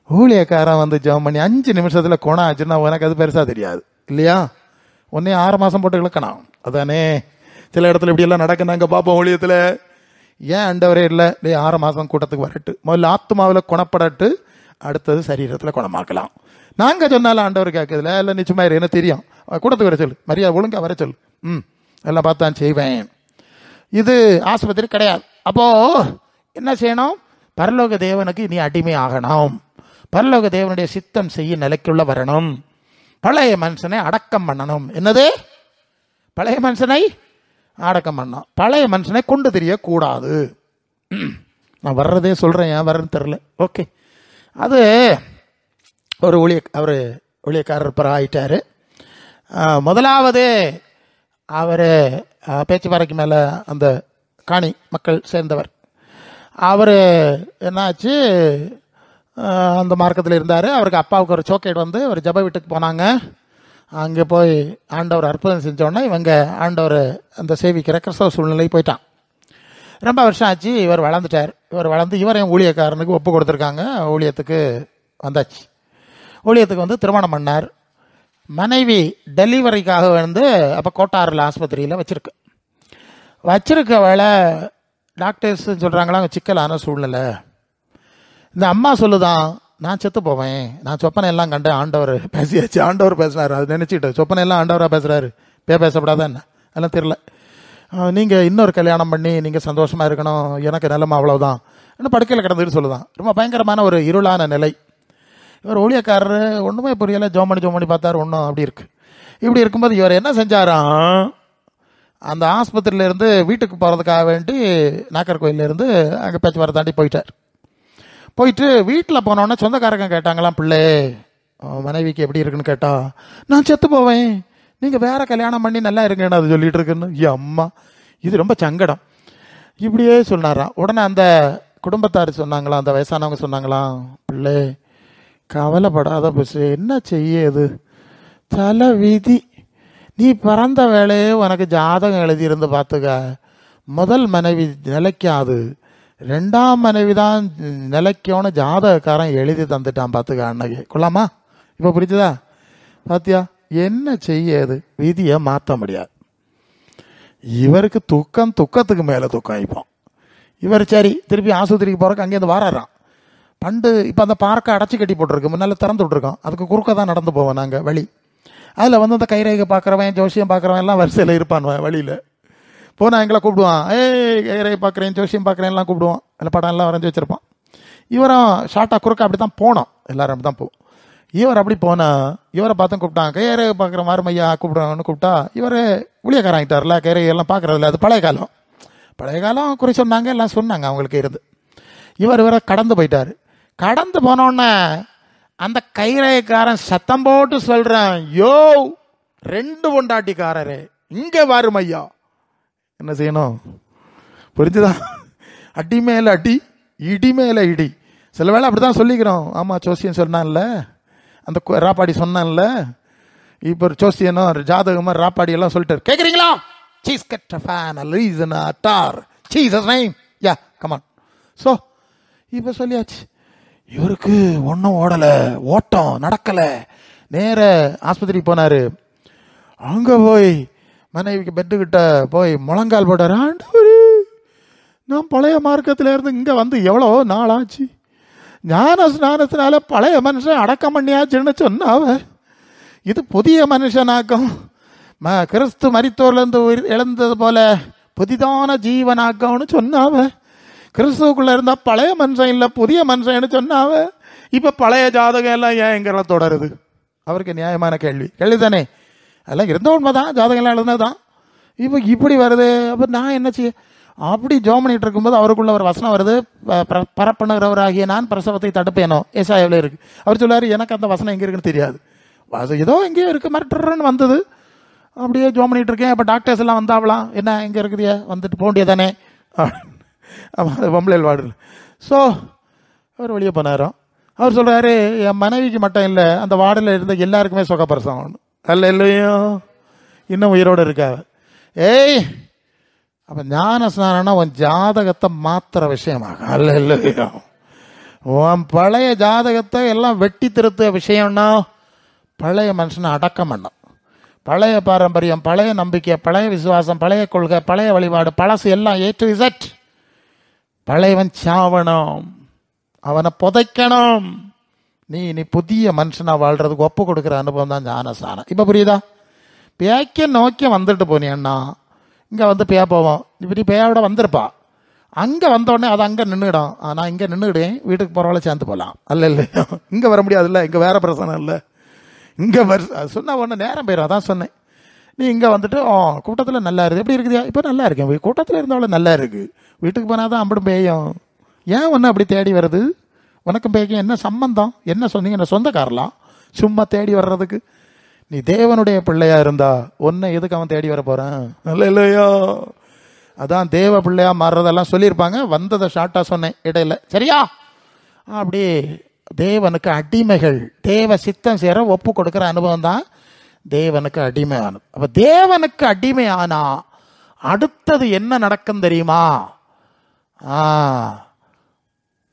ஊழியக்காரன் வந்து ஜெபம் பண்ணி 5 நிமிஷத்தில் குணம் ஆச்சுன்னா உனக்கு அது பெருசாக தெரியாது இல்லையா? ஒன்னே 6 மாதம் போட்டு இழக்கணும். அதானே சில இடத்துல இப்படியெல்லாம் நடக்கு. நாங்கள் பார்ப்போம் ஊழியத்தில், ஏன் ஆண்டவரே இல்லை, 6 மாதம் கூட்டத்துக்கு வரட்டு, முதல்ல ஆத்மாவில் குணப்படட்டு, அடுத்தது சரீரத்தில் குணமாக்கலாம். நாங்கள் சொன்னாலும் ஆண்டவர் கேட்குதுல, இல்லை நிச்சயமா என்ன தெரியும், கூட்டத்துக்கு வர சொல்லு, மரியாதை ஒழுங்கா வர சொல்லு, எல்லாம் பார்த்தான் செய்வேன். இது ஆஸ்பத்திரி கிடையாது. அப்போ என்ன செய்யணும்? பரலோக தேவனுக்கு நீ அடிமை ஆகணும், பரலோக தேவனுடைய சித்தம் செய்ய நிலைக்குள்ள வரணும், பழைய மனுஷனை அடக்கம் பண்ணணும். என்னது? பழைய மனுஷனை அடக்கம் பண்ணணும், பழைய மனுஷனை கொண்டு தெரியக்கூடாது. நான் வர்றதே சொல்றேன், ஏன் வர்றேன்னு தெரில. ஓகே, அது ஒரு அவர் ஊழியக்காரர் பிற ஆயிட்டாரு. முதலாவது அவர் பேச்சுப்பாறைக்கு மேலே அந்த காணி மக்கள் சேர்ந்தவர். அவர் என்னாச்சு, அந்த மார்க்கத்தில் இருந்தார். அவருக்கு அப்பாவுக்கு ஒரு சோக்கேட் வந்து ஒரு ஜப வீட்டுக்கு போனாங்க. அங்கே போய் ஆண்டவர் அற்புதம் செஞ்சோடனே இவங்க ஆண்டவர் அந்த சேவிக்கிற கிறிஸ்தவ சூழ்நிலை போயிட்டான். ரொம்ப வருஷம் ஆச்சு, இவர் வளர்ந்துட்டார். இவர் வளர்ந்து இவரையும் ஊழியக்காரனுக்கு ஒப்பு கொடுத்துருக்காங்க. ஊழியத்துக்கு வந்தாச்சு. ஊழியத்துக்கு வந்து திருமணம் பண்ணார். மனைவி டெலிவரிக்காக வந்து அப்போ கோட்டாரில் ஆஸ்பத்திரியில் வச்சிருக்க வேலை டாக்டர்ஸ் சொல்கிறாங்களா சிக்கலான சூழ்நிலை. இந்த அம்மா சொல்லுதான், நான் செத்து போவேன், நான் சொப்பனை எல்லாம் கண்டேன், ஆண்டவர் பேசியாச்சு, ஆண்டவர் பேசினார், அது நினச்சிக்கிட்டு சொப்பனை எல்லாம் ஆண்டவராக பேசுகிறாரு, பேசப்படாதான் என்ன எல்லாம் தெரியல, நீங்கள் இன்னொரு கல்யாணம் பண்ணி நீங்கள் சந்தோஷமாக இருக்கணும், எனக்கு நிலைமை அவ்வளோதான் இன்னும் படுக்கையில் கிடந்துட்டு சொல்லுதான். ரொம்ப பயங்கரமான ஒரு இருளான நிலை. இவர் ஊழியக்காரர் ஒன்றுமே புரியலை, ஜோம் பண்ணி பார்த்தாரு, ஒன்றும் அப்படி இருக்கு. இப்படி இருக்கும்போது இவர் என்ன செஞ்சாராம், அந்த ஆஸ்பத்திரியிலேருந்து வீட்டுக்கு போகிறதுக்காக வேண்டி நாகர்கோயிலேருந்து அங்கே பேச்சுவார்த்தை தாண்டி போயிட்டு வீட்டில் போனோடனே சொந்தக்காரங்க கேட்டாங்களாம், பிள்ளை மனைவிக்கு எப்படி இருக்குன்னு கேட்டா, நான் செத்து போவேன், நீங்கள் வேற கல்யாணம் பண்ணி நல்லா இருங்கன்னு அது சொல்லிட்டு இருக்குன்னு. அம்மா, இது ரொம்ப சங்கடம். இப்படியே சொன்னாராம். உடனே அந்த குடும்பத்தார் சொன்னாங்களாம், அந்த வயசானவங்க சொன்னாங்களாம், பிள்ளை கவலைப்படாத பஸ், என்ன செய்யுது தலை விதி, நீ பிறந்த வேலையே உனக்கு ஜாதகம் எழுதியிருந்து பார்த்துக்க, முதல் மனைவி நிலைக்காது, 2ஆம் மனைவி தான் நிலைக்கோன்னு ஜாதகக்காரன் எழுதி தந்துட்டான் பார்த்துக்க அன்னைக்கு. கொள்ளாமா? இப்போ புரிஞ்சுதா? பாத்தியா, என்ன செய்யுது, விதியை மாற்ற முடியாது. இவருக்கு துக்கத்துக்கு மேலே துக்கம். இப்போ இவர் சரி திருப்பி ஆஸ்பத்திரிக்கு போறதுக்கு அங்கேருந்து வாராராம். பண்டு இப்போ அந்த பார்க்கை அடைச்சி கட்டி போட்டிருக்கு, முன்னால் திறந்து விட்ருக்கோம், அதுக்கு குறுக்க தான் நடந்து போவோம் நாங்கள் வழி. அதில் வந்து அந்த கைரேகை பார்க்குறவன், ஜோசியம் பார்க்குறவன் எல்லாம் வரிசையில் இருப்பான் வழியில். போனால் எங்களை கூப்பிடுவான், கைரேகை பார்க்குறேன், ஜோசியம் பார்க்குறேன் எல்லாம் கூப்பிடுவான். அதில் படம் எல்லாம் வரைஞ்சி வச்சுருப்பான். இவரும் ஷார்ட்டாக குறுக்க அப்படி தான் போனோம், எல்லோரும் அப்படி தான் போவோம். இவர் அப்படி போனா இவரை பார்த்து கூப்பிட்டான். கையறை பார்க்குற மாறுமையா கூப்பிடுறான்னு கூப்பிட்டா இவர் ஊழியக்காரங்கிட்டார்ல, கையறையெல்லாம் பார்க்கறதில்ல. அது பழைய காலம். பழைய காலம் குறி சொன்னாங்க, எல்லாம் சொன்னாங்க அவங்களுக்கு இருந்து. இவரை கடந்து போயிட்டாரு. கடந்து போனோடனே அந்த கைரேக்காரன் சத்தம் போட்டு சொல்றான், யோ 2 பொண்டாட்டிக்காரரே இங்க வாருமையா. என்ன செய்யணும் புரிஞ்சுதா? அடி மேல அடி, இடி மேல இடி. சில வேளை அப்படிதான் சொல்லிக்கிறோம். ஆமா, ஜோசியன் சொன்னான்ல, அந்த ராப்பாடி சொன்னான்ல, இப்போ ஜோசியனும் ஜாதகமா ராப்பாடி எல்லாம் சொல்லிட்டு கேட்குறீங்களா? சீஸ் கட் ஃபேன் ரீசன் அட்டார் சீசஸ் name yeah come on. So இப்போ சொல்லியாச்சு. இவருக்கு ஒன்றும் ஓடலை, ஓட்டம் நடக்கலை. நேர ஆஸ்பத்திரி போனார். அங்கே போய் மனைவிக்கு பெட்டுக்கிட்ட போய் முழங்கால் போட்டார். ஆண்டவரே, நான் பழைய மார்க்கத்தில் இருந்து இங்கே வந்து எவ்வளோ நாளாச்சு. ஞான ஸ்நானத்தினால பழைய மனுஷன் அடக்கம் பண்ணியாச்சுன்னு சொன்னாவ. இது புதிய மனுஷனாக்கம். கிறிஸ்து மரித்தோர்லேருந்து இழந்தது போல புதிதான ஜீவனாக்கம்னு சொன்னாவ. கிறிஸ்துக்குள்ள இருந்தா பழைய மனுஷன் இல்லை புதிய மனுஷன்னு சொன்னாவ. இப்ப பழைய ஜாதகம் எல்லாம் ஏன் எங்க தொடருது? அவருக்கு நியாயமான கேள்வி தானே. அதெல்லாம் இருந்த உண்மைதான், ஜாதகம் எல்லாம் எழுதுனதுதான். இப்போ இப்படி வருது. அப்ப நான் என்ன செய்ய? அப்படி ஜோம் பண்ணிட்டு இருக்கும்போது அவருக்குள்ள ஒரு வசனம் வருது, பரப்புணுகிறவராகிய நான் பிரசவத்தை தடுப்பேனோ, ஏசாயாவில் இருக்கு. அவர் சொல்லுவாரு, எனக்கு அந்த வசனம் எங்க இருக்குன்னு தெரியாது, ஏதோ எங்கேயோ இருக்கு மரட்டுன்னு வந்தது. அப்படியே ஜோம் பண்ணிட்டு இருக்கேன். அப்போ டாக்டர்ஸ் எல்லாம் வந்தாவலாம், என்ன எங்கே இருக்குதியா, வந்துட்டு போண்டிய தானே பொம்பளை வார்டு. ஸோ அவர் வெளியே போனாரோ. அவர் சொல்கிறாரு, என் மனைவிக்கு மட்டும் இல்லை, அந்த வார்டில் இருந்த எல்லாருக்குமே சுகப்பிரசவம் ஆகணும். அல்ல இல்லையோ, இன்னும் உயிரோடு இருக்கா. ஏய், அப்போ ஞான ஸ்நானம்னா உன் ஜாதகத்தை மாத்திர விஷயமாக அல்ல இல்லையோ. உன் பழைய ஜாதகத்தை எல்லாம் வெட்டி திருத்த விஷயம்னா பழைய மனுஷனை அடக்கம் பண்ணும். பழைய பாரம்பரியம், பழைய நம்பிக்கை, பழைய விசுவாசம், பழைய கொள்கை, பழைய வழிபாடு, பழசு எல்லாம் A to Z. பழையவன் சாவணும், அவனை புதைக்கணும். நீ புதிய மனுஷனா வாழ்றதுக்கு ஒப்பு கொடுக்குற அனுபவம் தான் ஞானஸ்நானம். இப்போ புரியுதா? பேக்க நோக்கி வந்துட்டு போனியண்ணா, இங்கே வந்து பேய போவோம். இப்படி பேயோட வந்திருப்பா, அங்கே வந்தோடனே அது அங்கே நின்றுடும். நான் இங்கே நின்றுடுவேன், வீட்டுக்கு போகிறவளை சேர்ந்து போகலாம். அல்ல இல்லையா, இங்கே வர முடியாது இல்லை, இங்கே வேற பிரச்சனை இல்லை. இங்கே சொன்ன ஒன்று நேரம் போயிடும். அதான் சொன்னேன். நீ இங்கே வந்துட்டு கூட்டத்தில் நல்லா இருக்குது, எப்படி இருக்குதியா? இப்போ நல்லா இருக்கேன், கூட்டத்தில் இருந்தவளை நல்லா இருக்கு, வீட்டுக்கு போனால் தான் அம்படும் பேயும். ஏன் ஒன்று அப்படி தேடி வருது? உனக்கும் பேய்க்கும் என்ன சம்பந்தம்? என்ன சொன்னீங்க? என்ன சொந்தக்காரலாம் சும்மா தேடி வர்றதுக்கு? நீ தேவனுடைய பிள்ளையா இருந்தா ஒன்றை எதுக்கு அவன் தேடி வர போறான்? இல்லை இல்லையோ. அதான் தேவ பிள்ளையா மாறுறதெல்லாம் சொல்லியிருப்பாங்க, வந்ததை ஷார்ட்டா சொன்னேன் இடையில, சரியா? அப்படி தேவனுக்கு அடிமைகள், தேவ சித்தம் சேர ஒப்பு கொடுக்கிற அனுபவம் தான் தேவனுக்கு அடிமையானது. அப்ப தேவனுக்கு அடிமையானா அடுத்தது என்ன நடக்கும் தெரியுமா?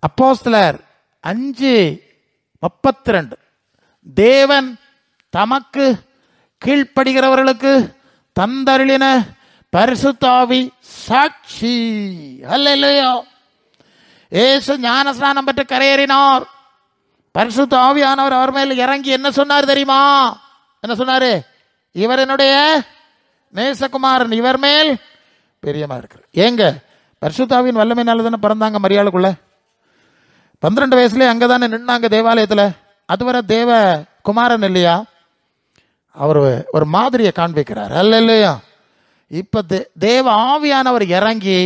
அப்போஸ்தலர் 5:32 தேவன் தமக்கு கீழ்ப்படுகிறவர்களுக்கு தந்தருளின பரிசுத்த ஆவி சாட்சி. அல்லேலூயா. இயேசு ஞானஸ்நானம் பெற்று கரையேறினார். பரிசுத்த ஆவியானவர் அவர் மேல் இறங்கி என்ன சொன்னார் தெரியுமா? என்ன சொன்னாரு? இவர் என்னுடைய நேசகுமாரன், இவர் மேல் பிரியமா இருக்கிறார். ஏங்க, பரிசுத்த ஆவியின் வல்லமையினால தானே பிறந்தாங்க மரியாளுக்குள்ள. 12 வயசுல அங்கதானே நின்னாங்க தேவாலயத்துல. அதுவரை தேவ குமாரன் இல்லையா? அவர் ஒரு மாதிரியை காண்பிக்கிறார். அல்ல இல்லையா? இப்ப தேவ ஆவியானவர் இறங்கி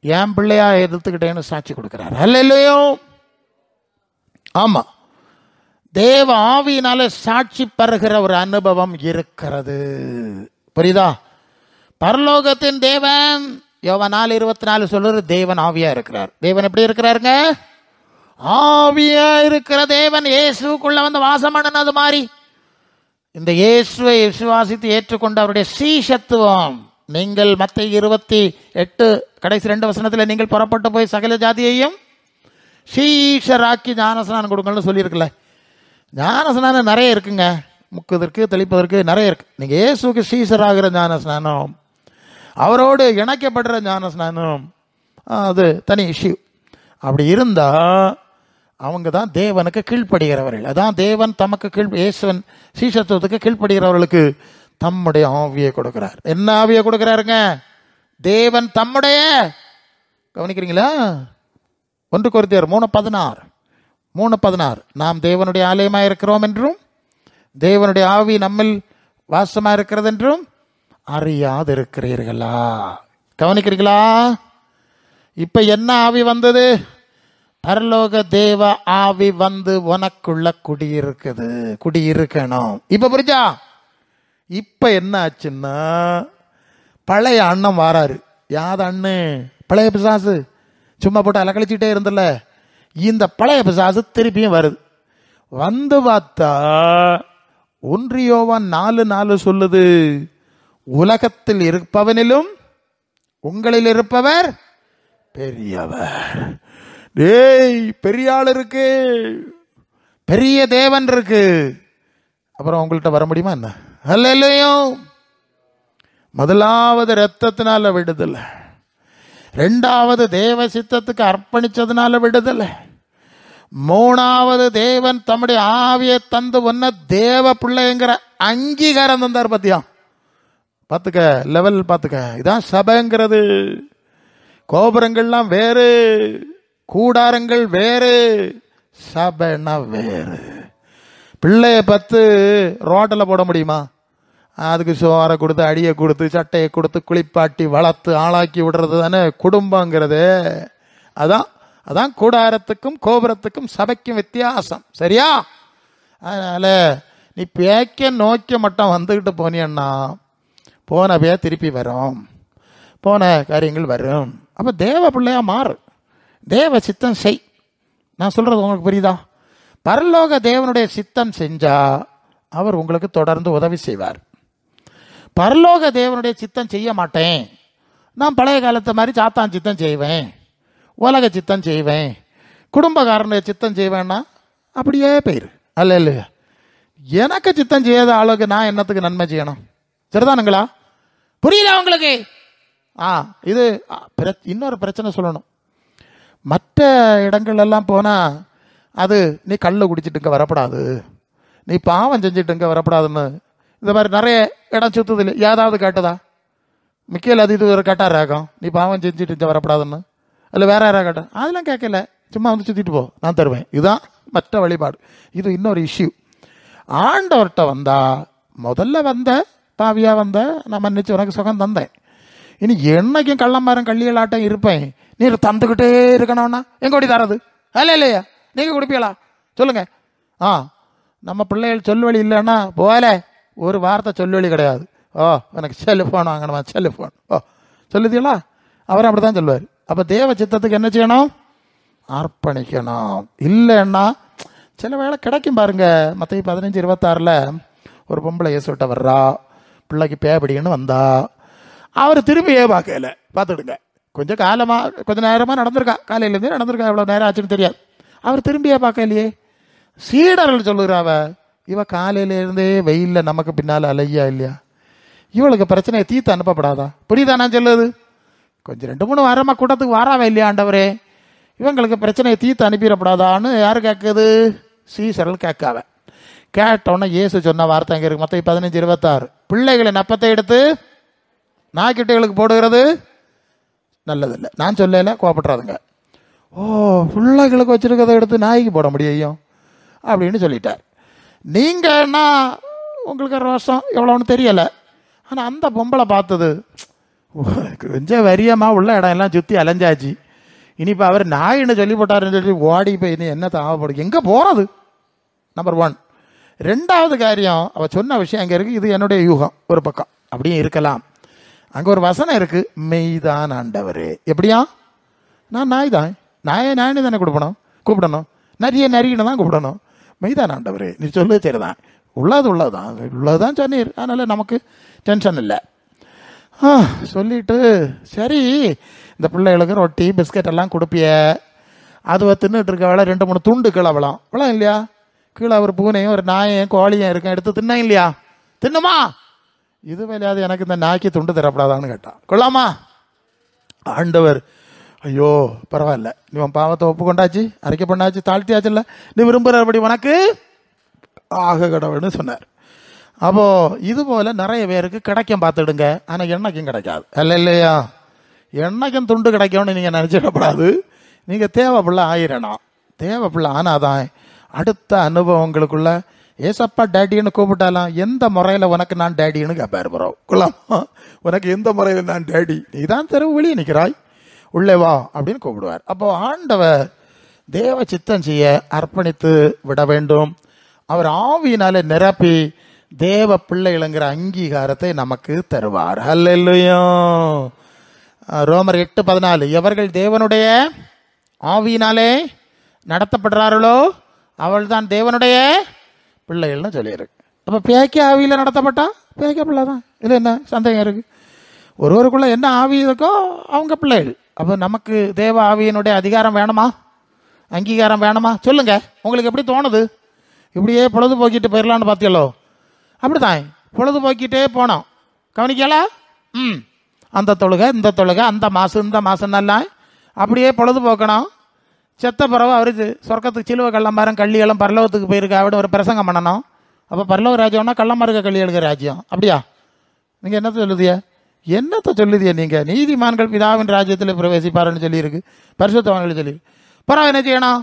என் பிள்ளையா எடுத்துக்கிட்டேன்னு சாட்சி கொடுக்கிறார். அல்ல இல்லையோ? ஆமா, தேவ ஆவியினால சாட்சி பெறுகிற ஒரு அனுபவம் இருக்கிறது. புரியுதா? பரலோகத்தின் தேவன் யோவான் 4:24 சொல்லுற தேவன் ஆவியா இருக்கிறார். தேவன் எப்படி இருக்கிறாருங்க? ஆவியா இருக்கிற தேவன். இயேசுக்குள்ள வந்து வாசம் பண்ணது மாதிரி இந்த இயேசுவை விசுவாசித்து ஏற்றுக்கொண்டு அவருடைய சீஷத்துவம். நீங்கள் மத்தேயு 28 கடைசி 2 வசனத்தில் நீங்கள் புறப்பட்டு போய் சகல ஜாதியையும் சீஷராக்கி ஞானஸ்நானம் கொடுங்கன்னு சொல்லியிருக்குல்ல. ஞானஸ்நானம் நிறைய இருக்குங்க, முக்குவதற்கு தெளிப்பதற்கு நிறைய இருக்கு. நீங்க இயேசுக்கு சீஷராகிற ஞானஸ்நானம், அவரோடு இணைக்கப்படுற ஞானஸ்நானம், அது தனி இஷ்யூ. அப்படி இருந்தா அவங்க தான் தேவனுக்கு கீழ்ப்படுகிறவர்கள். அதான் தேவன் தமக்கு இயேசுவன் சீஷத்துவத்துக்கு கீழ்ப்படுகிறவர்களுக்கு தம்முடைய ஆவியை கொடுக்கிறார். என்ன ஆவியை கொடுக்கிறாருங்க? தேவன் தம்முடைய, கவனிக்கிறீங்களா? 1 கொரிந்தியர் 3:16 3:16 நாம் தேவனுடைய ஆலயமாக இருக்கிறோம் என்றும் தேவனுடைய ஆவி நம்மில் வாசமாக இருக்கிறது என்றும் அறியாதிருக்கிறீர்களா? கவனிக்கிறீங்களா? இப்ப என்ன ஆவி வந்தது? பரலோக தேவ ஆவி வந்து உனக்குள்ள குடியிருக்கணும். இப்ப புரிஞ்சா? இப்ப என்ன ஆச்சுன்னா, பழைய அண்ணன் வாராரு. யாத அண்ணு? பழைய பிசாசு. சும்மா போட்டு அலக்கழிச்சுட்டே இருந்தல, இந்த பழைய பிசாசு திருப்பியும் வருது. வந்து பார்த்தா 1 யோவான் 4:4 சொல்லுது, உலகத்தில் இருப்பவனிலும் உங்களில் இருப்பவர் பெரியவர். டேய், பெரிய ஆள் இருக்கு, பெரிய தேவன் இருக்கு, அப்புறம் உங்கள்கிட்ட வர முடியுமா என்ன? அல்லேலூயா. முதலாவது ரத்தத்தினால விடுதலை, 2வது தேவ சித்தத்துக்கு அர்ப்பணிச்சதுனால விடுதலை, 3வது தேவன் தம்முடைய ஆவியை தந்து ஒன்ன தேவ பிள்ளைங்கிற அங்கீகாரம் தந்தார். பத்தியா பார்த்துக்க, லெவல் பார்த்துக்க. இதான் சபைங்கிறது. கோபுரங்கள்லாம் வேறு, கூடாரங்கள் வேறு, சபைனா வேறு. பிள்ளைய பத்து ரோட்டில் போட முடியுமா? அதுக்கு சோறை கொடுத்து, அடியை கொடுத்து, சட்டையை கொடுத்து, குளிப்பாட்டி வளர்த்து ஆளாக்கி விடுறது தானே குடும்பங்கிறது. அதான் கூடாரத்துக்கும் கோபுரத்துக்கும் சபைக்கும் வித்தியாசம். சரியா? அதனால நீ பேக்க நோக்கி மட்டும் வந்துக்கிட்டு போனியன்னா போனவே திருப்பி வரும், போன காரியங்கள் வரும். அப்போ தேவ பிள்ளையா மாறு, தேவ சித்தம் செய். நான் சொல்றது உங்களுக்கு புரியுதா? பரலோக தேவனுடைய சித்தம் செஞ்சா அவர் உங்களுக்கு தொடர்ந்து உதவி செய்வார். பரலோக தேவனுடைய சித்தம் செய்ய மாட்டேன், நான் பழைய காலத்தை மாதிரி சாத்தான் சித்தம் செய்வேன், உலக சித்தம் செய்வேன், குடும்பக்காரனுடைய சித்தம் செய்வேன்னா அப்படியே போயிரு. அல்ல இல்லையா? எனக்கு சித்தம் செய்யாத ஆளுக்கு நான் என்னத்துக்கு நன்மை செய்யணும்? சரிதானுங்களா? புரியல உங்களுக்கு? இது இன்னொரு பிரச்சனை சொல்லணும். மற்ற இடங்கள் எல்லாம் போனா அது நீ கள்ள குடிச்சிட்டு இங்க வரப்படாது, நீ பாவம் செஞ்சுட்டு இங்க வரப்படாதுன்னு இந்த மாதிரி நிறைய இடம் சுத்துது இல்லை? ஏதாவது கேட்டதா? மிக்கேல் அது இது கேட்டார் ராகம், நீ பாவம் செஞ்சுட்டு இங்க வரப்படாதுன்னு. இல்லை வேற யாராவது கேட்டா? அதெல்லாம் கேட்கல, சும்மா வந்து சுத்திட்டு போ, நான் தருவேன். இதுதான் மற்ற வழிபாடு. இது இன்னொரு இஷ்யூ. ஆண்டவர்கிட்ட வந்தா முதல்ல வந்த பாவியா வந்த, நான் மன்னிச்சு உனக்கு சுகம் தந்தேன், இனி என்னைக்கும் கள்ளமாரம் கள்ளியலாட்டம் இருப்பேன், நீர் தந்துக்கிட்டே இருக்கணும்னா எங்க ஓடி தரது? அல்ல இல்லையா? நீங்க குடிப்பீங்களா? சொல்லுங்க. நம்ம பிள்ளைகள் சொல்வழி இல்லைன்னா போல ஒரு வார்த்தை சொல்வழி கிடையாது. எனக்கு செல்ஃபோன் வாங்கணுமா? செல்ஃபோன் சொல்லுதீங்களா? அவரும் அப்படித்தான் சொல்லுவார். அப்போ தேவ சித்தத்துக்கு என்ன செய்யணும்? அர்ப்பணிக்கணும். இல்லைன்னா சில வேளை கிடைக்கும் பாருங்க. மத்தேயு 15:26 ஒரு பொம்பளை இயேசுட்ட வர்றா, பிள்ளைக்கு பேபடின்னு வந்தா, அவர் திரும்பியே பார்க்கல. பார்த்துடுங்க, கொஞ்சம் நேரமாக நடந்திருக்கா, காலையிலேருந்தே நடந்திருக்கா, எவ்வளோ நேரம் ஆச்சுன்னு தெரியாது. அவர் திரும்பியே பார்க்கலையே. சீடர்கள் சொல்லுறாவ, இவ காலையிலேருந்தே வெயிலில் நமக்கு பின்னால் அலையா இல்லையா, இவளுக்கு பிரச்சனையை தீர்த்து அனுப்பப்படாதா? புரியுதா நான் சொல்லுது? கொஞ்சம் 2-3 வாரமாக கூட்டத்துக்கு வாராவ இல்லையா ஆண்டவரே, இவங்களுக்கு பிரச்சனையை தீர்த்து அனுப்பிடப்படாதான்னு யார் கேட்குது? சீசர்கள் கேட்காவ. கேட்டோன்னே இயேசு சொன்ன வார்த்தை அங்கே இருக்கு, மத்தேயு 15:26, பிள்ளைகளின் அப்பத்தை எடுத்து நாய்க்குட்டிகளுக்கு போடுகிறது நல்லதில்லை. நான் சொல்லல, கோபப்படுறாதுங்க. பிள்ளைகளுக்கு வச்சிருக்கிறத எடுத்து நாய்க்கு போட முடியும் அப்படின்னு சொல்லிட்டார். நீங்கன்னா உங்களுக்கு ரோஷம் எவ்வளோன்னு தெரியலை. ஆனால் அந்த பொம்பளை பார்த்தது கொஞ்சம் வரியமா உள்ள இடம் எல்லாம் சுற்றி அலைஞ்சாச்சு. இனிப்போ அவர் நாயின்னு சொல்லி போட்டாருன்னு சொல்லி ஓடி போய் இனி என்ன தேவைப்படும், எங்கே போகிறது? நம்பர் 1. 2வது காரியம், அவள் சொன்ன விஷயம் அங்கே இருக்குது. இது என்னுடைய யூகம், ஒரு பக்கம் அப்படியே இருக்கலாம். அங்கே ஒரு வசனம் இருக்குது, மெய்தான் ஆண்டவர். எப்படியா? நான் நாய் தான், நாயின்னு தானே கூப்பிடணும், நரின்னு தான் கூப்பிடணும். மெய்தான் ஆண்டவர் நீ சொல்லு, சரிதான், உள்ளதுதான் சொன்னீர், அதனால் நமக்கு டென்ஷன் இல்லை. சொல்லிட்டு சரி, இந்த பிள்ளைகளுக்கு ரொட்டி பிஸ்கட் எல்லாம் கொடுப்பிய, அதுவை தின்னுட்டு இருக்க வேலை 2-3 துண்டு கீழே விழாம் இல்லையா? கீழே ஒரு பூனையும் ஒரு நாயையும் கோழியும் இருக்கும், எடுத்து தின்ன இல்லையா? தின்னுமா? இது வேலையாது எனக்கு இந்த நாய்க்கு துண்டு தரப்படாதான்னு கேட்டான். கொள்ளாமா? ஆண்டவர், ஐயோ பரவாயில்ல, நீ உன் பாவத்தை ஒப்பு கொண்டாச்சு, அறிக்கை பண்ணாச்சு, தாழ்த்தியாச்சு, இல்லை நீ விரும்புகிறபடி உனக்கு ஆக கடவுள்னு சொன்னார். அப்போ இது போல நிறைய பேருக்கு கிடைக்கும், பார்த்துடுங்க. ஆனால் என்னைக்கும் கிடைக்காது. இல்லையா? என்னைக்கும் துண்டு கிடைக்கும்னு நீங்கள் நினச்சிடப்படாது. நீங்கள் தேவைப்புள்ள ஆயிரணும். தேவ பிள்ளை ஆனாதான் அடுத்த அனுபவங்களுக்குள்ள ஏசப்பா டேடின்னு கூப்பிட்டாலாம் எந்த முறையில் உனக்கு நான் டேடின்னு கேட்பாரு ப்ரோ. குலாமா, உனக்கு எந்த முறையில் நான் டேடி? நீ தான் தெருவு வெளியே நிற்கிறாய், உள்ளே வா அப்படின்னு கூப்பிடுவார். அப்போ ஆண்டவர் தேவ சித்தம் செய்ய அர்ப்பணித்து விட வேண்டும். அவர் ஆவியினாலே நிரப்பி தேவ பிள்ளைகளுங்கிற அங்கீகாரத்தை நமக்கு தருவார். அல்லேலூயா. ரோமர் 8:14, எவர்கள் தேவனுடைய ஆவியினாலே நடத்தப்படுறார்களோ அவள் தான் தேவனுடைய பிள்ளைகள்னு சொல்லியிருக்கு. அப்போ பேக்கி ஆவியில் நடத்தப்பட்டா பேக்க பிள்ளை தான். இது என்ன சந்தேகம் இருக்கு? ஒருவருக்குள்ள என்ன ஆவி இருக்கோ அவங்க பிள்ளைகள். அப்போ நமக்கு தேவ ஆவியினுடைய அதிகாரம் வேணுமா, அங்கீகாரம் வேணுமா? சொல்லுங்க, உங்களுக்கு எப்படி தோணுது? இப்படியே பொழுதுபோக்கிட்டு போயிடலான்னு பார்த்தீங்களோ? அப்படிதான் பொழுதுபோக்கிட்டே போனோம். கவனிக்கலா? அந்த தொழுகை இந்த தொழுகை, அந்த மாதம் இந்த மாதம்னாலாம் அப்படியே பொழுதுபோக்கணும். செத்த பிறகு அவருக்கு சொர்க்கத்துக்கு சிலுவை கள்ளமாரம் கள்ளிகளும் பரலோகத்துக்கு போயிருக்கா அப்படின்னு ஒரு பிரசங்கம் பண்ணணும். அப்போ பரலோக ராஜ்யம்னா கள்ளமாருக்க கள்ளிகளுக்கு ராஜ்யம். அப்படியா? நீங்கள் என்னத்தை சொல்லுதியா? என்னத்தை சொல்லுதியா நீங்கள்? நீதிமான்கள் பிதாவின் ராஜ்யத்தில் பிரவேசிப்பாருன்னு சொல்லியிருக்கு, பரிசுத்தவான்கள் சொல்லியிருக்கு. பிறகு என்ன செய்யணும்?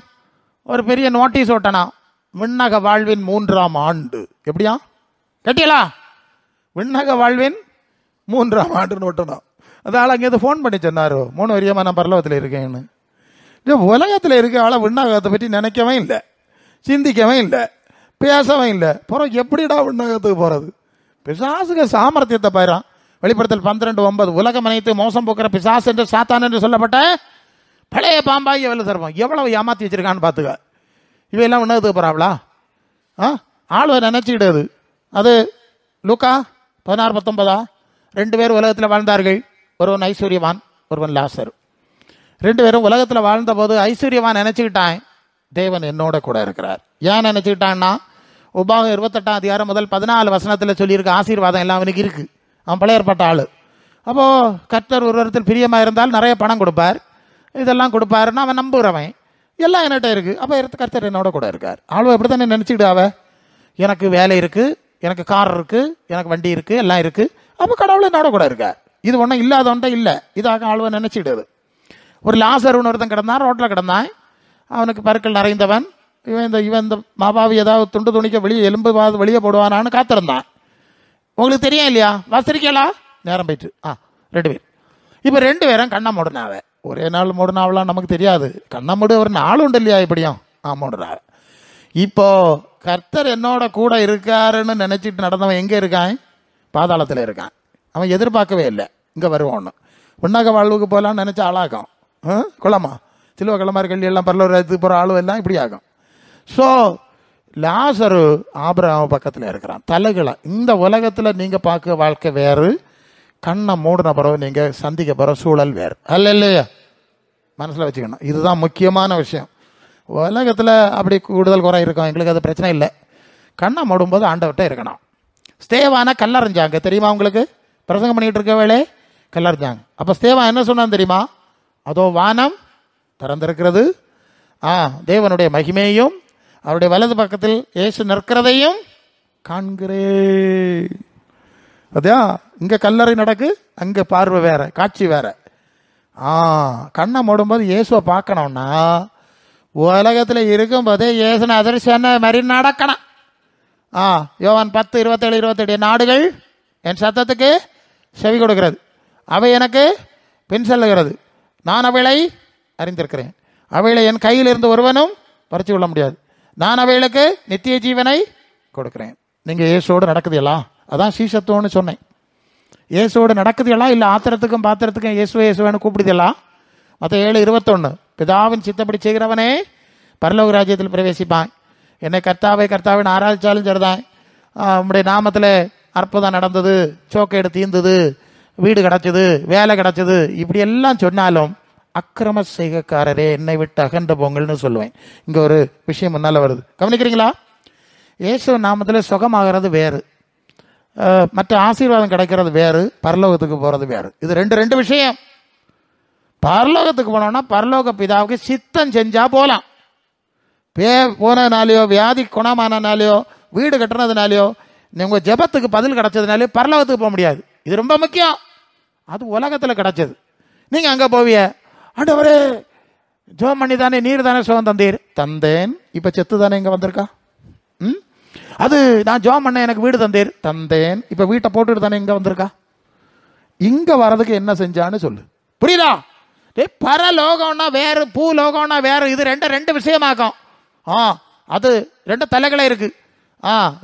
ஒரு பெரிய நோட்டீஸ் ஓட்டணும், விண்ணக வாழ்வின் 3ஆம் ஆண்டு. எப்படியா கேட்டீங்களா? விண்ணக வாழ்வின் 3ஆம் ஆண்டுன்னு ஓட்டணும். அதால் அங்கேருந்து ஃபோன் பண்ணி சொன்னாரோ 3 வருஷமாக நான் பரலோகத்தில் இருக்கேன்னு. உலகத்தில் இருக்க ஆளை விண்ணகத்தை பற்றி நினைக்கவே இல்லை, சிந்திக்கவே இல்லை, பேசவே இல்லை. பிறகு எப்படிடா விண்ணகத்துக்கு போகிறது? பிசாசுக சாமர்த்தியத்தை பாயிரம். வெளிப்படுத்தல் 12:9, உலகம் அனைத்து மோசம் போக்குற பிசாசு என்று சாத்தான் என்று சொல்லப்பட்ட பழைய பாம்பாய் எவ்வளோ தருவோம், எவ்வளவு ஏமாற்றி வச்சிருக்கான்னு பார்த்துக்க. இவையெல்லாம் விண்ணகத்துக்கு போகிறாங்களா? ஆளுவை நினைச்சிக்கிடுது. அது லூக்கா 16:19. 2 பேர் உலகத்தில் வாழ்ந்தார்கள், ஒருவன் ஐஸ்வர்யவான், ஒருவன் லாசர். 2 பேரும் உலகத்தில் வாழ்ந்த போது ஐஸ்வர்யவான் நினைச்சுக்கிட்டான் தேவன் என்னோட கூட இருக்கிறார். ஏன் நினைச்சுக்கிட்டான்னா, உபாகம் 28ஆம் அதிகாரம் முதல் 14 வசனத்தில் சொல்லியிருக்க ஆசீர்வாதம் எல்லாம் அவனுக்கு இருக்கு. அவன் பழைய ஏற்பாட்டு ஆளு. அப்போது கர்த்தர் ஒரு இடத்தில் பிரியமாக இருந்தால் நிறைய பணம் கொடுப்பார், இதெல்லாம் கொடுப்பாருன்னு அவன் நம்புகிறவன். எல்லாம் என்கிட்ட இருக்குது, அப்போ கர்த்தர் என்னோட கூட இருக்கார். ஆளுவ எப்படி தானே நினச்சிக்கிட்டு எனக்கு வேலை இருக்குது, எனக்கு கார் இருக்குது, எனக்கு வண்டி இருக்குது, எல்லாம் இருக்குது, அப்போ கடவுள் என்னோட கூட இருக்கார். இது ஒன்றும் இல்லாதவன்ட்ட இல்லை, இதாக ஆளுவ நினச்சிக்கிடுது. ஒரு லாசர்னு ஒருத்தன் கிடந்தான், ரோட்டில் கிடந்தான். அவனுக்கு பருக்கள் நிறைந்தவன். இவன் இந்த மாபாவி ஏதாவது துண்டு துணிக்க வெளியே எலும்பு வெளியே போடுவானான்னு காத்திருந்தான். உங்களுக்கு தெரியும் இல்லையா? வாசிரிக்கலா? நேரம் போயிட்டு 2 பேர். இப்போ 2 பேரும் கண்ணை மூடினாவ. ஒரே நாள் மூடினாவெல்லாம் நமக்கு தெரியாது. கண்ணை மூடு ஒரு நாள் உண்டு இல்லையா? இப்படியும் மூடினாவ. இப்போ கர்த்தர் என்னோட கூட இருக்காருன்னு நினைச்சிட்டு நடந்தவன் எங்கே இருக்கான்? பாதாளத்தில் இருக்கான். அவன் எதிர்பார்க்கவே இல்லை இங்கே வருவான்னு. விண்ணக வாழ்வுக்கு போகலான்னு நினச்ச ஆளாகும். குளமா சிலுவ கிளமாரி கல்வி எல்லாம் பரலோகத்துக்கு போகிற ஆளு எல்லாம் இப்படி ஆகும். ஸோ லாசரு ஆபிரகாம் பக்கத்தில் இருக்கிறான். தலைகளை இந்த உலகத்தில் நீங்கள் பார்க்க வாழ்க்கை வேறு, கண்ணை மூடின பிறகு நீங்கள் சந்திக்க போகிற சூழல் வேறு. அல்ல இல்லையா? மனசில் வச்சுக்கணும். இதுதான் முக்கியமான விஷயம். உலகத்தில் அப்படி கூடுதல் குறை இருக்கும், எங்களுக்கு அது பிரச்சனை இல்லை. கண்ணை மூடும்போது ஆண்டவர்கிட்ட இருக்கணும். ஸ்தேவானை கல்லறிஞ்சாங்க தெரியுமா உங்களுக்கு? பிரசங்கம் பண்ணிகிட்டு இருக்க வேளே கல்லறிஞ்சாங்க. அப்போ ஸ்தேவா என்ன சொன்னான்னு தெரியுமா? அதோ வானம் திறந்திருக்கிறது, தேவனுடைய மகிமையும் அவருடைய வலது பக்கத்தில் இயேசு நிற்கிறதையும் காண்கிறேன். அதா இங்கே கல்லறை நடக்கு, அங்கே பார்வை வேற, காட்சி வேற. கண்ணை மூடும்போது இயேசுவை பார்க்கணும்னா உலகத்தில் இருக்கும்போதே இயேசுன அதிர்ஷ்ட மாதிரி நடக்கணும். யோவான் 10:27-28 நாடுகள் என் சத்தத்துக்கு செவி கொடுக்கிறது, அவை எனக்கு பின் செல்லுகிறது, நான் அவைகளை அறிந்திருக்கிறேன், அவைகளை என் கையில் இருந்து ஒருவனும் பறித்து கொள்ள முடியாது, நான் அவைகளுக்கு நித்திய ஜீவனை கொடுக்கிறேன். நீங்கள் இயேசுவோடு நடக்குதுங்களா? அதான் சீசத்துவம்னு சொன்னேன். இயேசுவோடு நடக்குதுங்களா? இல்லை ஆத்திரத்துக்கும் பாத்திரத்துக்கும் இயேசுவேன்னு கூப்பிடுதெல்லாம்? மற்ற 7:21 பிதாவின் சித்தப்படி செய்கிறவனே பரலோக ராஜ்யத்தில் பிரவேசிப்பான். என்னை கர்த்தாவை கர்த்தாவின் ஆராய்ச்சாலும் சரிதான், உங்களுடைய நாமத்தில் அற்புதம் நடந்தது, சோக்கேடு தீர்ந்தது, வீடு கிடச்சிது, வேலை கிடச்சிது, இப்படி எல்லாம் சொன்னாலும் அக்கிரம செய்கைக்காரரே என்னை விட்டு அகன்ற போங்கள்னு சொல்லுவேன். இங்கே ஒரு விஷயம் முன்னால் வருது, கவனிக்கிறீங்களா? இயேசு நாமத்தில் சுகமாகிறது வேறு, மற்ற ஆசீர்வாதம் கிடைக்கிறது வேறு, பரலோகத்துக்கு போகிறது வேறு. இது ரெண்டு விஷயம். பரலோகத்துக்கு போனோம்னா பரலோக பிதாவுக்கு சித்தம் செஞ்சா போகலாம். போனதுனாலையோ, வியாதி குணமானதுனாலையோ, வீடு கட்டுறதுனாலையோ, உங்கள் ஜெபத்துக்கு பதில் கிடைச்சதுனாலையோ பரலோகத்துக்கு போக முடியாது. இது ரொம்ப முக்கியம். அது உலகத்தில் கிடைச்சது. நீங்கள் அங்கே போவிய, ஆண்டவரே ஜோம் பண்ணி தானே நீர் தானே சுகம் தந்தீர். தந்தேன். இப்ப செத்து தானே இங்க வந்திருக்கா? அது நான் ஜோம் பண்ண எனக்கு வீடு தந்தீர். தந்தேன். இப்ப வீட்டை போட்டுட்டு தானே இங்க வந்திருக்கா? இங்க வர்றதுக்கு என்ன செஞ்சான்னு சொல்லு. புரியுதா? பரலோகம்னா வேற, பூலோகம்னா வேற. இது ரெண்டு விஷயமாக்கும். அது ரெண்டு தலைகளே இருக்கு.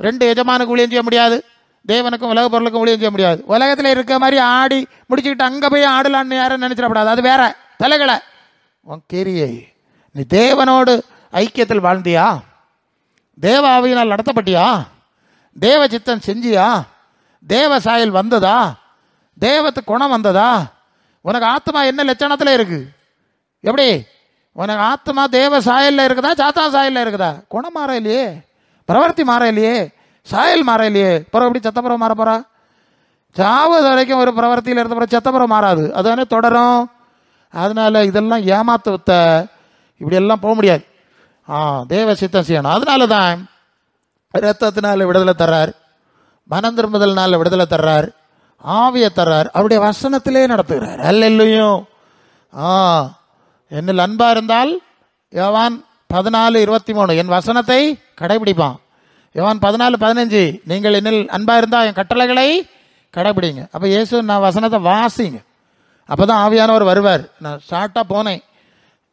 ரெண்டு எஜமானுக்கு ஊழியம் செய்ய முடியாது, தேவனுக்கும் உலக பொருளுக்கும் ஊழியம் செய்ய முடியாது. உலகத்தில் இருக்க மாதிரி ஆடி முடிச்சுக்கிட்டு அங்கே போய் ஆடலான்னு யாரும் நினைச்சிடக்கூடாது. அது வேற தலைகளை. உன் கேரியை நீ தேவனோடு ஐக்கியத்தில் வாழ்ந்தியா? தேவ ஆவியினால் நடத்தப்பட்டியா? தேவ சித்தம் செஞ்சியா? தேவ சாயல் வந்ததா? தேவத்து குணம் வந்ததா? உனக்கு ஆத்மா என்ன லட்சணத்தில் இருக்கு? எப்படி உனக்கு ஆத்மா தேவ சாயல்ல இருக்குதா, சாத்தா சாயல்ல இருக்குதா? குணம் மாற இல்லையே, பிரவர்த்தி மாற இல்லையே, சாயல் மாற இல்லையே. பிறகு எப்படி சத்தப்புறம் மாற போறா? சாவது வரைக்கும் ஒரு பிரவர்த்தியில் இருந்த பிறகு சத்தப்புறம் மாறாது, அதுதானே தொடரும். அதனால இதெல்லாம் ஏமாத்து வித்த, இப்படி எல்லாம் போக முடியாது. தேவ சித்தம் செய்யணும். அதனால தான் இரத்தத்தினால விடுதலை தர்றார், மனம் திரும்புதல்னால விடுதலை தர்றார், ஆவியை தர்றார், அவருடைய வசனத்திலே நடத்துகிறார். அல்லேலூயா. என்னில் அன்பா இருந்தால் யோவான் 14:23 என் வசனத்தை கடைபிடிப்பான். யோவான் 14:15 நீங்கள் என்னில் அன்பா இருந்தா என் கட்டளைகளை கடைபிடிங்க. அப்ப இயேசு நான் வசனத்தை வாசிங்க, அப்பதான் ஆவியானவர் வருவார். நான் ஷார்ட்டா போனேன்.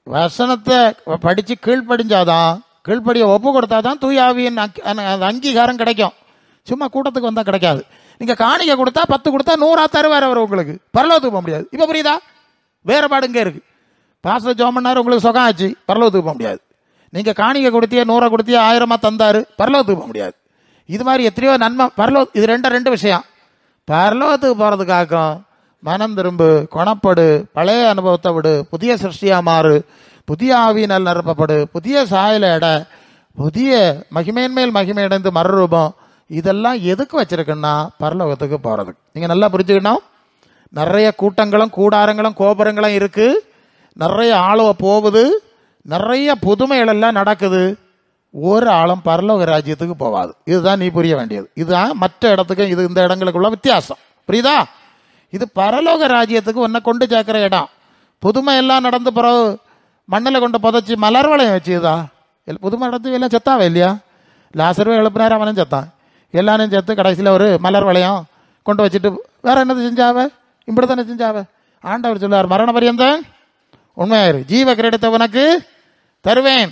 வசனத்தை படிச்சு கீழ்ப்படிஞ்சாதான், கீழ்ப்படிய ஒப்பு கொடுத்தாதான் தூய ஆவியின் அங்கீகாரம் கிடைக்கும். சும்மா கூட்டத்துக்கு வந்தா கிடைக்காது. நீங்க காணிக்கை கொடுத்தா 10 கொடுத்தா 100 தருவார் அவர் உங்களுக்கு. பரலோகத்துக்கு போக முடியாது. இப்ப புரியுதா? வேறுபாடு இங்கே இருக்கு. பாஸ்டர் ஜோம் பண்ணாரு, உங்களுக்கு சுகம் ஆச்சு, பரலோகத்துக்கு போக முடியாது. நீங்க காணிக்கை கொடுத்திய 100 கொடுத்திய 1000 தந்தாரு, பரலோகத்துக்கு போக முடியாது. இது மாதிரி எத்தனையோ நன்மை இது ரெண்டு விஷயம். பரலோகத்துக்கு போறதுக்காகும் மனம் திரும்பு, குணப்படு, பழைய அனுபவத்தை விடு, புதிய சிருஷ்டியா மாறு, புதிய ஆவியினால் நிரப்பப்படு, புதிய சாயல எட, புதிய மகிமையின் மேல் மகிமை அடைந்து மறுரூபம். இதெல்லாம் எதுக்கு வச்சிருக்குன்னா பரலோகத்துக்கு போறதுக்கு. நீங்க நல்லா புரிஞ்சுக்கணும். நிறைய கூட்டங்களும் கூடாரங்களும் கோபுரங்களும் இருக்கு, நிறைய ஆளுவ போகுது, நிறைய புதுமைகள் எல்லாம் நடக்குது. ஒரு ஆளும் பரலோக ராஜ்யத்துக்கு போவாது. இதுதான் நீ புரிய வேண்டியது. இதுதான் மற்ற இடத்துக்கு இது இந்த இடங்களுக்குள்ள வித்தியாசம். புரியுதா? இது பரலோக ராஜ்யத்துக்கு உன்னை கொண்டு சேர்க்கிற இடம். புதுமை எல்லாம் நடந்து பிறகு மண்ணில் கொண்டு புதைச்சி மலர் வளையம் வச்சுதா? புதுமை நடந்து எல்லாம் செத்தாவே இல்லையா? லாசர்வே எழுப்பினார், அவனும் செத்தான். எல்லாரும் செத்து கடைசியில் ஒரு மலர் வளையம் கொண்டு வச்சுட்டு வேற என்னது செஞ்சாவ? இப்படி தானே செஞ்சாவ. ஆண்டவர் சொல்லுவார், மரண பரியந்தம் உண்மையாயிரு, ஜீவ கிரீடத்தை உனக்கு தருவேன்.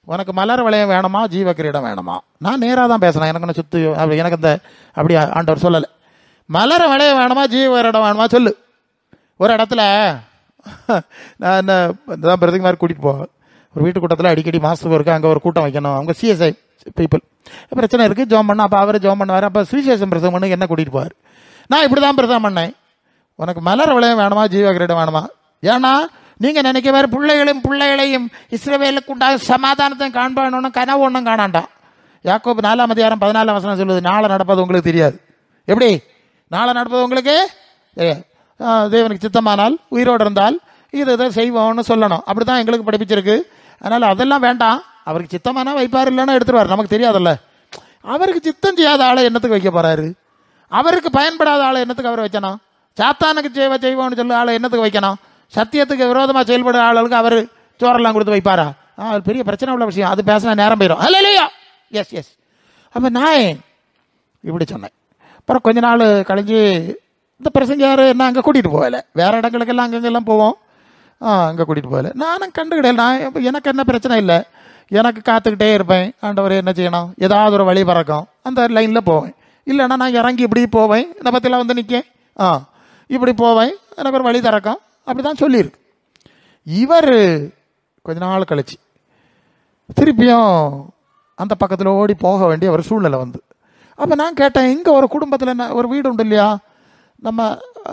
உனக்கு மலர் வளையம் வேணுமா, ஜீவ கிரீடம் வேணுமா? நான் நேராக தான் பேசுறேன். எனக்கு ஒன்று சுத்து எனக்கு இந்த அப்படி ஆண்டவர் சொல்லலை. மலர் வளையம் வேணுமா, ஜீவ கிரீடம் வேணுமா சொல்லு. ஒரு இடத்துல நான் என்ன பிரதிக்கு மாதிரி கூட்டிகிட்டு போவேன். ஒரு வீட்டு கூட்டத்தில் அடிக்கடி மாதத்துக்கு ஒருக்கா அங்கே ஒரு கூட்டம் வைக்கணும். அவங்க சிஎஸ்ஐ பீப்புள் பிரச்சனை இருக்குது, ஜோம் பண்ண. அப்போ அவர் ஜோம் பண்ணுவார். அப்போ சுவிசேஷம் பிரசவம் பண்ணி என்ன கூட்டிகிட்டு போவார். நான் இப்படி தான் பிரசவம் பண்ணேன். உனக்கு மலர் வளையம் வேணுமா, ஜீவ கிரீடம் வேணுமா? ஏன்னா நீங்கள் நினைக்க வேறு பிள்ளைகளையும் இஸ்ரவேலுக்கு உண்டாக சமாதானத்தையும் காண்பானோன்னு கனவு ஒன்றும் காணாண்டாம். யாக்கோபு 4:14 சொல்லுது, நாளை நடப்பது உங்களுக்கு தெரியாது. எப்படி நாளை நடப்பது உங்களுக்கு தேவனுக்கு சித்தமானால் உயிரோடு இருந்தால் இது இதை செய்வோம்னு சொல்லணும். அப்படி தான் எங்களுக்கு படிப்பிச்சிருக்கு. அதனால் அதெல்லாம் வேண்டாம். அவருக்கு சித்தமானா வைப்பார், இல்லைன்னா எடுத்துருவார். நமக்கு தெரியாதல்ல. அவருக்கு சித்தம் செய்யாத ஆளை என்னத்துக்கு வைக்க போறாரு? அவருக்கு பயன்படாத ஆளை என்னத்துக்கு அவர் வைக்கணும்? சாத்தானுக்கு செய்வோம்னு சொல்ல ஆளை என்னத்துக்கு வைக்கணும்? சத்தியத்துக்கு விரோதமாக செயல்படுற ஆளுக்கு அவர் சோரெல்லாம் கொடுத்து வைப்பாரா? அது பெரிய பிரச்சனை உள்ள விஷயம். அது பேசினா நேரம் போயிடும். இல்லையா? எஸ். அப்போ நான் இப்படி சொன்னேன். அப்புறம் கொஞ்ச நாள் கழிஞ்சு இந்த பிரசங்கார் என்ன அங்கே கூட்டிகிட்டு போகல. வேறு இடங்களுக்கெல்லாம் அங்கங்கெல்லாம் போவோம். அங்கே கூட்டிகிட்டு போகல. நானும் கண்டுக்கிடல. நான் எனக்கு என்ன பிரச்சனை இல்லை. எனக்கு காத்துக்கிட்டே இருப்பேன். ஆண்டவர் என்ன செய்யணும், ஏதாவது ஒரு வழி பறக்கும், அந்த லைனில் போவேன். இல்லைன்னா நான் இறங்கி இப்படி போவேன். இந்த பற்றிலாம் வந்து நிற்கேன். இப்படி போவேன், எனக்கு ஒரு வழி திறக்கும். அப்படி தான் சொல்லியிருக்கு. இவர் கொஞ்ச நாள் கழிச்சு திருப்பியும் அந்த பக்கத்தில் ஓடி போக வேண்டிய ஒரு சூழ்நிலை வந்து, அப்போ நான் கேட்டேன், இங்கே ஒரு குடும்பத்தில் ஒரு வீடு உண்டு இல்லையா, நம்ம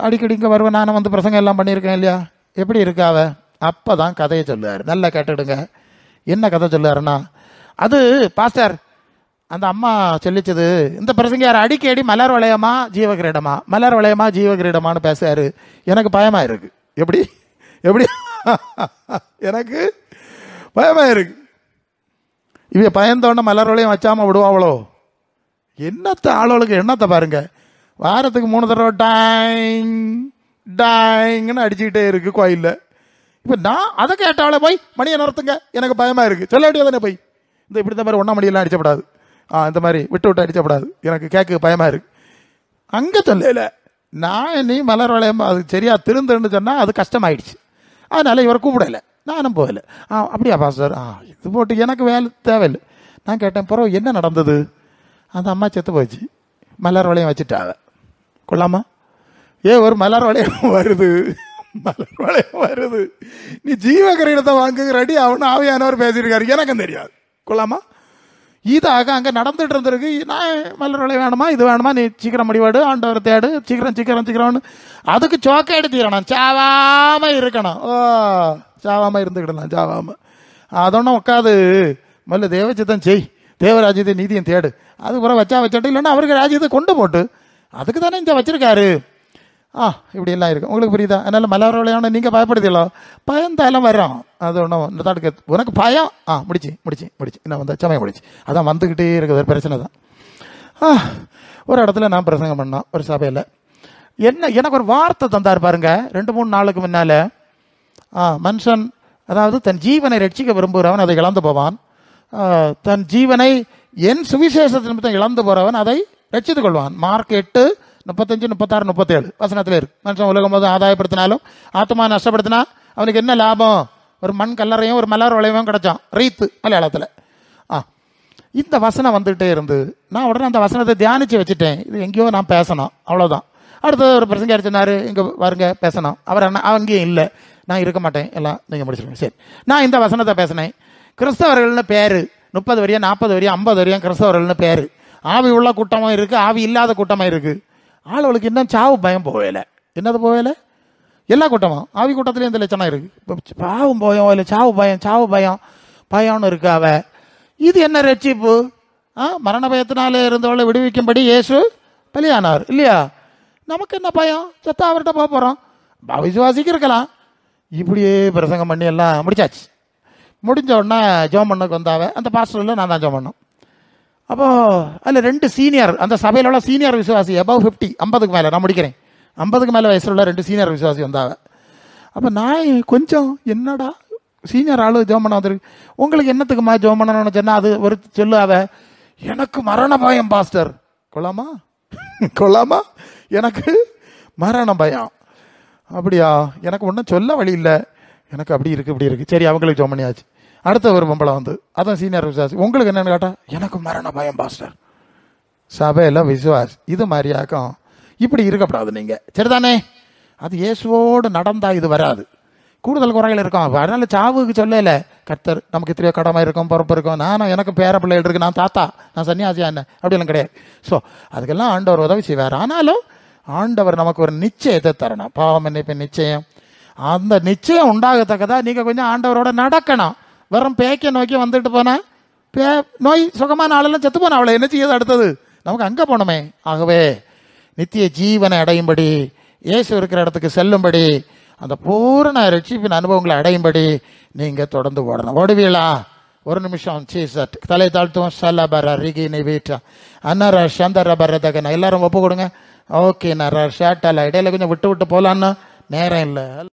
அடிக்கடி இங்கே வருவேன், நானும் வந்து பிரசங்கம் எல்லாம் பண்ணியிருக்கேன் இல்லையா, எப்படி இருக்காவ? அப்போ தான் கதையை சொல்லுவார். நல்லா கேட்டுடுங்க. என்ன கதை சொல்லுவாருன்னா, அது பாஸ்டர் அந்த அம்மா சொல்லிச்சது, இந்த பிரசங்கார் அடிக்கடி மலர் வளையமா ஜீவகிரீடமா, மலர் வளையமா ஜீவகிரீடமானு பேசுறாரு. எனக்கு பயமா இருக்கு. எப்படி எனக்கு பயமா இருக்கு. இவ பயந்தோடனே மலர் வளையம் வச்சாம விடுவாவளோ? என்னத்த ஆளோளுக்கு எண்ணத்தை பாருங்க. வாரத்துக்கு 3 தடவை டாயிங்னு அடிச்சுக்கிட்டே இருக்கு கோயிலில். இப்போ நான் அதை கேட்டாலே போய் மணியை நிறுத்துங்க எனக்கு பயமா இருக்கு சொல்ல வேண்டியதானே போய் இந்த இப்படி இந்த மாதிரி ஒன்றா மணியெல்லாம் அடிச்சப்படாது, இந்த மாதிரி விட்டு விட்டு அடிச்சப்படாது, எனக்கு கேட்க பயமா இருக்கு. அங்கே சொல்லல, நான் நீ மலர் வளையம் அது சரியா திருந்துன்னு சொன்னால் அது கஷ்டமாயிடுச்சு, அதனால இவரை கூப்பிடலை, நானும் போகலை. அப்படியா பாஸ்டர், இது போட்டு எனக்கு வேலை தேவையில்லை. நான் கேட்டேன், பிறகு என்ன நடந்தது? அந்த அம்மா செத்து போச்சு, மலர் வளையம் வச்சுட்டாங்க. கொள்ளாமா ஒரு மலர் வளையம் வருது, மலர் வளையம் வருது, நீ ஜீவகிரீடத்தை வாங்குங்க ரெடி ஆகணும் ஆவியானவர் பேசியிருக்காரு, எனக்கும் தெரியாது. கொள்ளாமா இதாக அங்கே நடந்துட்டு இருந்திருக்கு. நான் மலர் வளையம் வேணுமா இது வேணுமா, நீ சீக்கிரம் முடிவாடு, ஆண்டவர் தேடு, சீக்கிரம் சீக்கிரம் சீக்கிரம்னு அதுக்கு சோக்க எடுத்துடணும், சாவாம இருக்கணும். சாவாம இருந்துக்கிடலாம், சாவாம அதொன்னும் உட்காது முதல்ல தேவச்சித்தம் செய், தேவராஜ்யத்தை நீதியும் தேடு, அது பிறகு வச்சா வச்சுட்டு இல்லைன்னா அவருக்கு ராஜ்யத்தை கொண்டு போட்டு அதுக்கு தானே இந்த வச்சிருக்காரு. இப்படி எல்லாம் இருக்கு, உங்களுக்கு புரியுதா? அதனால மலர் வளையான்னு நீங்கள் பயப்படுத்தலாம், பயந்தாலும் வரோம், அது ஒன்றும் தடுக்க உனக்கு பயம். முடிச்சு முடிச்சு முடிச்சு இன்னும் வந்த சமயம் முடிச்சு, அதான் வந்துக்கிட்டே இருக்குது பிரச்சனை தான். ஒரு இடத்துல நான் பிரசங்கம் பண்ணோம் ஒரு சபையில், எனக்கு ஒரு வார்த்தை தந்தார் பாருங்க. 2-3 நாளுக்கு முன்னால, மனுஷன் அதாவது தன் ஜீவனை ரட்சிக்க விரும்புகிறவன் அதை இழந்து போவான், தன் ஜீவனை என் சுவிசேஷத்தின் நிமித்தம் இழந்து போறவன் அதை ரட்சித்துக் கொள்வான். மார்க் 8:35, 36, 37 வசனத்தில் இருக்கு. மனுஷன் உலகம் போது ஆதாயப்படுத்தினாலும் ஆத்மா நஷ்டப்படுத்தினா அவனுக்கு என்ன லாபம்? ஒரு மண் கல்லறையும் ஒரு மலர் வளையமும் கிடைச்சான், ரீத்து மலையாளத்தில். இந்த வசனம் வந்துகிட்டே இருந்து நான் உடனே அந்த வசனத்தை தியானிச்சு வச்சுட்டேன். இது எங்கேயோ நான் பேசணும், அவ்வளோதான். அடுத்த ஒரு பிரசங்க சொன்னார், இங்கே வருங்க பேசணும். அவர் அங்கேயும் இல்லை, நான் இருக்க மாட்டேன், எல்லாம் நீங்கள் முடிச்சிருக்கேன். சரி, நான் இந்த வசனத்தை பேசினேன். கிறிஸ்தவர்கள்னு பேர் 30 வரியா 40 வரியா 50 வரியா கிறிஸ்தவர்கள்னு பேர். ஆவி உள்ள கூட்டமும் இருக்கு, ஆவி இல்லாத கூட்டமும் இருக்கு. ஆளுகளுக்கு இன்னும் சாவு பயம் போகல. என்னது போகல? எல்லா கூட்டமும் ஆவி கூட்டத்திலையும் இந்த லட்சணம் இருக்கு. பாவம் பயம் இல்லை, சாவு பயம், சாவு பயம் பயம்னு இருக்கு. இது என்ன ரட்சிப்பு? மரண பயத்தினாலே இருந்தவளை விடுவிக்கும்படி இயேசு பலியானார் இல்லையா? நமக்கு என்ன பயம்? செத்தா அவர்கிட்ட போக போறோம், விசுவாசிக்கு இருக்கலாம். இப்படியே பிரசங்கம் பண்ணி எல்லாம் முடிச்சாச்சு. முடிஞ்ச உடனே ஜோம் பண்ணக்கு வந்தாவ அந்த பாஸ்டரில் நான் தான் ஜோம் பண்ணோம். அப்போ அதில் 2 சீனியர், அந்த சபையில் உள்ள சீனியர் விசுவாசி, above 50, 50க்கு மேலே, நான் முடிக்கிறேன், 50க்கு மேலே வயசில் உள்ள 2 சீனியர் விசுவாசி வந்தாவ. அப்போ நான் கொஞ்சம் என்னடா சீனியர் ஆளு ஜோம் பண்ண வந்துருக்கு, உங்களுக்கு என்னத்துக்குமா ஜோம் பண்ணணும்னு சொன்னால் அது ஒரு சொல்லுவாவ, எனக்கு மரண பயம் பாஸ்டர். கொள்ளாமா கொள்ளாமா எனக்கு மரண பயம். அப்படியா? எனக்கு ஒன்றும் சொல்ல வழி இல்லை, எனக்கு அப்படி இருக்கு இப்படி இருக்கு. சரி, அவங்களுக்கு ஜோம் பண்ணியாச்சு. அடுத்த ஒரு பொம்பளை வந்து, அதான் சீனியர் விசுவாசி, உங்களுக்கு என்னன்னு கேட்டா எனக்கு மரண பயம் பாஸ்டர். சபையில் விசுவாசி இது மாதிரியாக்கும் இப்படி இருக்கப்படாது நீங்க, சரிதானே? அது இயேசுவோடு நடந்தா இது வராது, கூடுதல் குறைகள் இருக்கும். அதனால சாவுக்கு சொல்லல, கர்த்தர் நமக்கு இத்திரியோ கடமை இருக்கும், பொறுப்பு இருக்கும். நானும் எனக்கு பேர பிள்ளைகள் இருக்கு, நான் தாத்தா, நான் சன்னியாசியா என்ன அப்படியெல்லாம் கிடையாது. ஸோ அதுக்கெல்லாம் ஆண்டவர் உதவி செய்வார். ஆனாலும் ஆண்டவர் நமக்கு ஒரு நிச்சயத்தை தரணும், பாவம் மன்னிப்பு நிச்சயம். அந்த நிச்சயம் உண்டாகத்தக்கதா நீங்க கொஞ்சம் ஆண்டவரோட நடக்கணும். வெறும் பேக்க நோக்கி வந்துட்டு போனா நோய் சுகமான ஆளெல்லாம் செத்து போனா அவளை என்ன செய்யுது? அடுத்தது நமக்கு அங்கே போனோமே. ஆகவே நித்திய ஜீவனை அடையும்படி, இயேசு இருக்கிற இடத்துக்கு செல்லும்படி, அந்த பூரண ரட்சிப்பின் அனுபவங்களை அடையும்படி நீங்க தொடர்ந்து ஓடணும். ஓடுவீங்களா? ஒரு நிமிஷம் சீசட் தலை தாழ்த்துவோம். சல்லபர ரிகி நிவீட்டா அன்னர சந்தர பரதகன எல்லாரும் ஒப்பு கொடுங்க. ஓகே, நான் ஷர்ட்டால இடையில கொஞ்சம் விட்டு விட்டு போலான்னு நேரம் இல்லை.